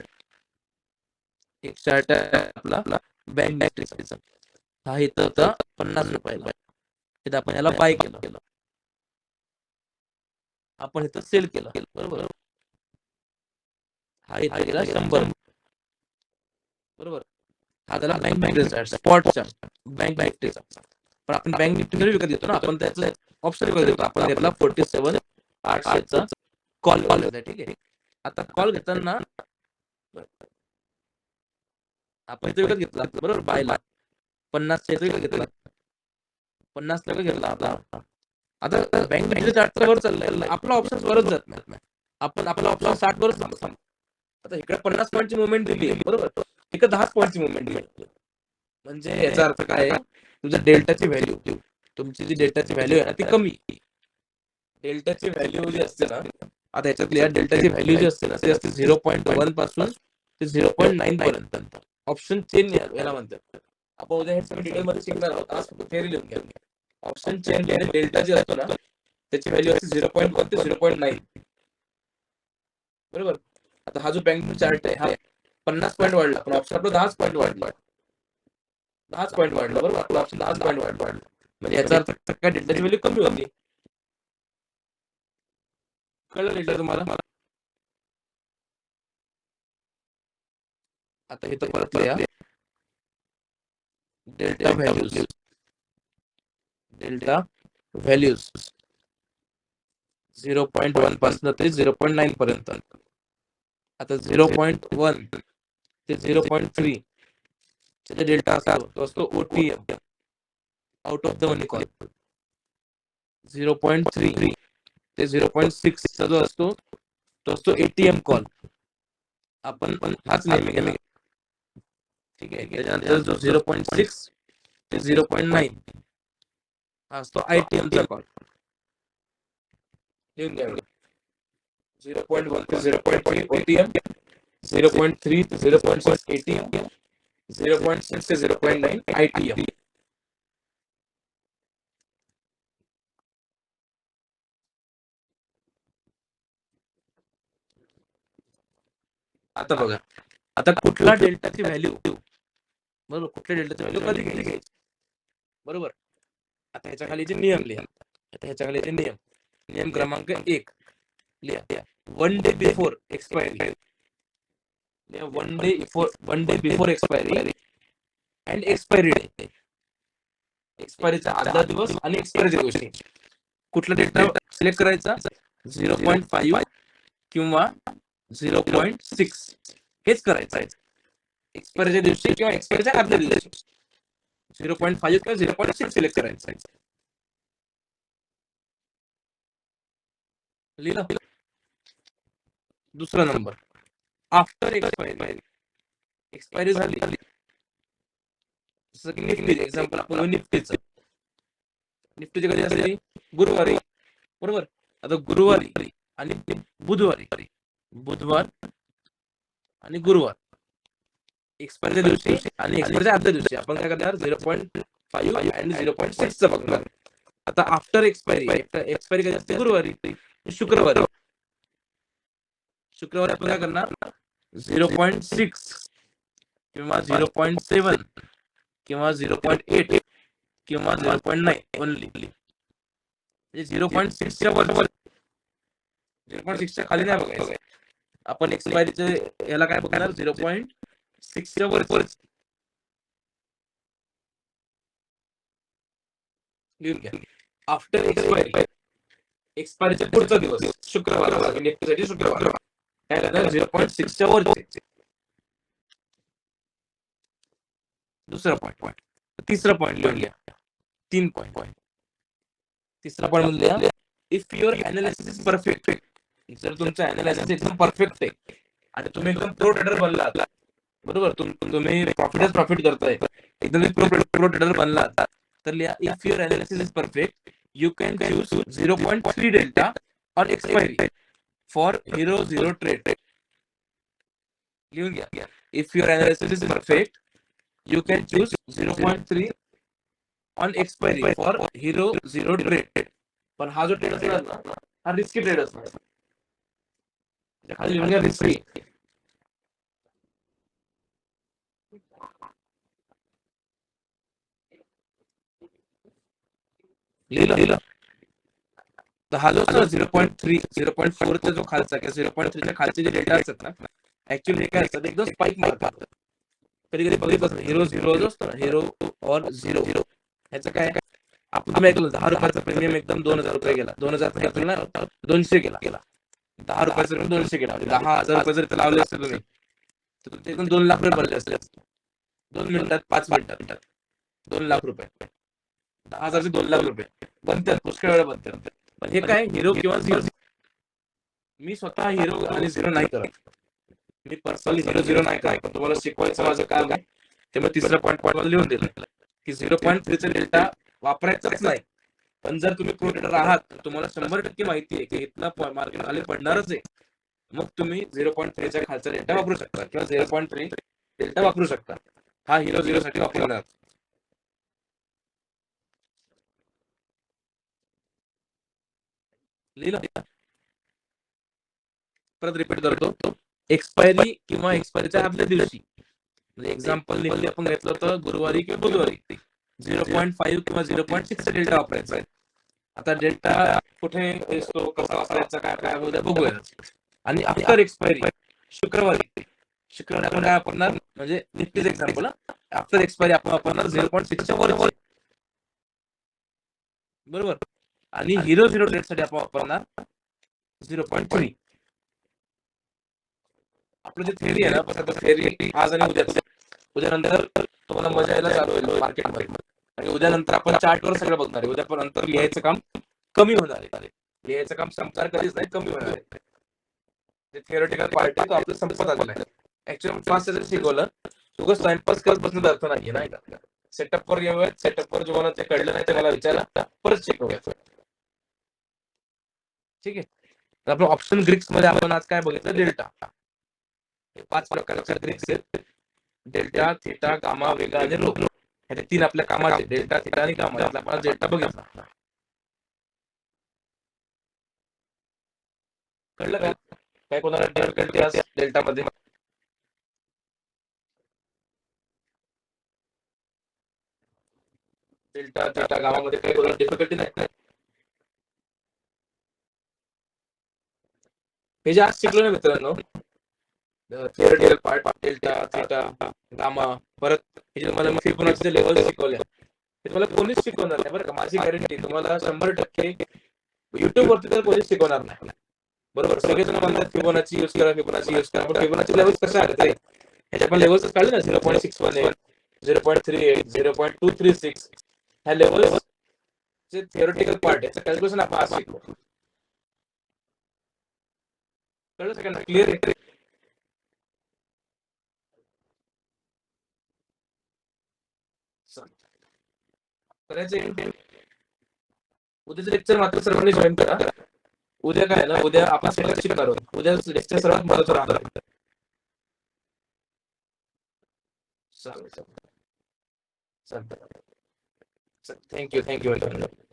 S1: एक चार्ट आहे आपला बँक निफ्टीचा, हा इथं होता 50 रुपयाला, इथं आपण याला बाय केलं, आपण इथं सेल केलं, बरोबर. हा इथं गेला 100, बरोबर. हा त्याला बँक निफ्टीचा स्पॉट चार्ट, बँक निफ्टीचा. पण आपण बँक निफ्टी जरी विकत घेतो ना, आपण त्याचं ऑप्शन विकत घेतो. आपण घेतला 47,800चा कॉल घेतला, ठीक आहे. आता कॉल घेताना आपण इथे विकत घेतला, बरोबर, बायला 50 विकत घेतला, 50 विकत घेतला. आता बँक निफ्टीचा चार्ट वर चाललाय, आपला ऑप्शन वरच जात नाही, आपण आपला ऑप्शन 60 वरच थांबतो. आता इकडे 50 पॉईंटची मुवमेंट दिली, बरोबर, इकडे 10 पॉईंटची मुवमेंट दिली. म्हणजे याचा अर्थ काय आहे, तुझ्या डेल्टाची व्हॅल्यू, तुमची जी डेल्टाची व्हॅल्यू आहे ना ती कमी. डेल्टाची व्हॅल्यू जी असते ना, आता याच्यातली या डेल्टाची व्हॅल्यू जी असते ना ती असते 0.1 पासून ते 0.9 पर्यंत. ऑप्शन चेन याला म्हणतात. आपण उद्या हे सगळं डिटेल मध्ये शिकणार आहोत, आज फक्त थिअरी लिहून घ्या. ऑप्शन चेन मध्ये डेल्टा जी असतो ना त्याची व्हॅल्यू असते 0.1 ते 0.9, बरोबर. आता हा जो बँक चार्ट आहे हा 50 पॉईंट वाढला, पण ऑप्शन आपला 10 पॉईंट वाढला, 10 पॉईंट वाढला, बरोबर. आपला ऑप्शन 10 पॉईंट वाढला, म्हणजे याचा अर्थ काय, डेल्टाची व्हॅल्यू कमी होती. कळलं डेल्टा तुम्हाला. आता इथं परत लिहा, डेल्टा व्हॅल्यूज, डेल्टा व्हॅल्यूज 0.1 पासून ते 0.9 पर्यंत. आता 0.1 ते 0.3 चा डेल्टा असतो तो असतो OTM, out of the money call. 0.3 ते 0.6 चा जो असतो तो असतो ATM कॉल. आपण हाच नेहमी घ्या, ठीक आहे. त्याच्यानंतर जो 0.6 ते 0.9 हा असतो ITM चा कॉल. लिहून घ्या, 0.1 ते 0.3 OTM, 0.3 ते 0.6 ATM, 0.6 ते 0.9 ITM. आता बघा, आता कुठला डेल्टाची व्हॅल्यू, बरोबर, कुठल्या डेल्टाची व्हॅल्यू कधी घ्यायची, बरोबर. आता ह्याच्या खालीचे नियम लिहा. आता ह्याच्या खालीचे नियम क्रमांक 1 लिहा, 1 day before expiry, 1 day before expiry and expiry day, एक्सपायरीचा आदला दिवस आणि एक्सपायरीच्या दिवशी कुठला डेटा सिलेक्ट करायचा, 0.5 किंवा 0.6 हेच करायचं आहे. एक्सपायरीच्या दिवशी किंवा एक्सपायरीच्या आदल्या दिवशी 0.5 किंवा 0.6 सिलेक्ट करायचं आहे. लिहिलं. दुसरा नंबर, आफ्टर एक्सपायरी, एक्सपायरी झाली, जसं की निफ्टी एक्झाम्पल आपण निफ्टीचं, निफ्टीची कधी असते, गुरुवारी, बरोबर. आता गुरुवारी आणि बुधवारी, बुधवार आणि गुरुवार एक्सपायरीच्या दिवशी आणि एक्सपायरीच्या आदल्या दिवशी आपण काय करणार, 0.5 0.5 आणि 0.6 बघणार. आता आफ्टर एक्सपायरी कधी असते? गुरुवारी, शुक्रवारी. शुक्रवारी आपण काय करणार? 0.6 किंवा 0.7 किंवा 0.8 किंवा 0.9 ओनली. 0.6च्या वर 0.6च्या खाली नाही बघायचं. आपण एक्सपायरीचे याला काय बघणार? 0.6च्या वर लिहून घ्या. आफ्टर एक्सपायरीचा पुढचा दिवस शुक्रवार, निफ्टीसाठी शुक्रवार काय करणार? 0.6च्या वरचे. दुसरा पॉईंट. तिसरा पॉईंट लिहून घ्या. 3 पॉईंट. तिसरा पॉईंट लिहून द्या. If your analysis is perfect, जर तुमचं अनालिसिस एकदम परफेक्ट आहे आणि तुम्ही एकदम प्रो ट्रेडर बनलात, बरोबर, तुम्ही प्रॉफिट करताय, एकदम प्रो ट्रेडर बनलात, तर लिहा if your analysis is perfect you can choose 0.3 delta on expiry for hero zero trade. लिहून घ्या. If your analysis is perfect you can choose 0.3 on expiry for hero zero trade. पण हा जो ट्रेड असणार ना, हा रिस्की ट्रेड असणार. खाली लिहून घ्या रिस्की. लिहिलं. तर हा जो 0.3 0.4चा जो खालचा किंवा 0.3च्या खालचे जे डेटा असतात ना, ऍक्च्युअली हे काय असतात? एकदम स्पाइक मारतात. कधी कधी बघितलं हिरो झिरो जो असतो ना, हिरो और झिरो, ह्याचं काय? आपण तुम्ही ऐकलं 10 रुपयाचा प्रीमियम एकदम 2000 रुपये गेला. 2000 तुलना 200 गेला. 10 रुपयाचा प्रीमियम 200 गेला. 10,000 रुपये जर लावले असते तुम्ही, तर तुमचे एकदम 2 लाख रुपये बनले असते. 2 मिनिटात 5 मिनिटात 2 लाख रुपये. 10,000चे 2 लाख रुपये बनतात, पुष्कळ वेळा बनतात. पण हे काय? हिरो किंवा झिरो. मी स्वतः हिरो आणि झिरो नाही करत. मी पर्सनली हिरो नाही करत. पण तुम्हाला शिकवायचं माझं काम आहे. त्यामुळे तिसरा पॉईंट लिहून दिलं की 0.3चा डेल्टा वापरायचाच नाही. पण जर तुम्ही प्रो ट्रेडर आहात तर तुम्हाला 100% माहिती आहे की इथला मार्केट खाली पडणारच आहे, मग तुम्ही 0.3च्या खालचा डेल्टा वापरू शकता किंवा 0.3 डेल्टा वापरू शकता. हा हिरो झिरो साठी वापरणार. लिहिलं. परत रिपीट करतो. एक्सपायरी किंवा एक्सपायरीच्या आदल्या दिवशी, म्हणजे एक्झाम्पल निघाली आपण घेतलं होतं गुरुवारी किंवा बुधवारी, 0.5 किंवा 0.6 डेल्टा वापरायचा आहे. आता डेल्टा कुठे असतो, कसा वापरायचा, काय काय उद्या बघूया. आणि आफ्टर एक्सपायरी शुक्रवारी आपण काय वापरणार? म्हणजे निफ्टीचं एक्झाम्पल, आफ्टर एक्सपायरी आपण वापरणार 0.6च्या वर, बरोबर. आणि हिरो झिरो ट्रेड साठी आपण वापरणार 0.3. आपलं जे थेअरी आहे ना, थेअरी आज आणि उद्यानंतर तुम्हाला मजा यायला चालू होईल मार्केटमध्ये. आणि उद्यानंतर आपण चार्टवर सगळं बघणार आहे. उद्या पण नंतर लिहायचं काम कमी होणार आहे. लिहायचं काम संपणार कधीच नाही, कमी होणार आहे. जे थिअरिटिकल पार्ट आहे तो आपलं संपत आलेला आहे. ऍक्च्युअली फास्ट जर शिकवलं उगाच टाइमपास करत बसण्याचा अर्थ नाहीये, नाही का? सेटअपवर येऊया. सेटअपवर जेव्हा ते कळलं नाही तर मला विचारा, परत शिकवूया. ठीक आहे. तर आपलं ऑप्शन ग्रीक्स मध्ये आपण आज काय बघितलं? डेल्टा. 5 प्रकारच्या ग्रीक्स आहेत: डेल्टा, थीटा, गामा, वेगा आणि रो. हे 3 आपल्या कामाचे, डेल्टा, थीटा आणि गामा. यातला आपण डेल्टा बघितला. कळलं का? काय कोणाला डिफिकल्टी आज डेल्टा मध्ये? डेल्टा, थीटा, गामा मध्ये काही कोणाला डिफिकल्टी नाही? हे जे आज शिकलो ना मित्रांनो, थिअरिटिकल पार्ट, डेल्टा, थीटा, गामा, परत हे जे मला फिबोनाचीचे लेवल शिकवले, हे तुम्हाला कोणीच शिकवणार नाही, बरं का? माझी गॅरंटी तुम्हाला 100%. युट्यूब वरती तर कोणीच शिकवणार नाही, बरोबर. सगळेजण म्हणतात फिबोनाची यूज करा, फिबोनाची यूज करा. पण फिबोनाची लेवल्स कशा आहेत रे? ह्याच्या पण लेवल्स काढले ना, 0.618, 0.38, 0.236. ह्या लेवल्स जे थिअरिटिकल पार्ट आहे, कॅल्क्युलेशन आपण आज शिकलो. कळलं सगळ्यांना? क्लिअर आहे? करायचं. उद्याचं लेक्चर मात्र सर्वांनी जॉईन करा. उद्या काय ना, उद्या आपण सगळं शिकणार आहोत. उद्या लेक्चर सर्वात महत्त्वाचं राहणार आहे. चालेल. Thank you, thank you.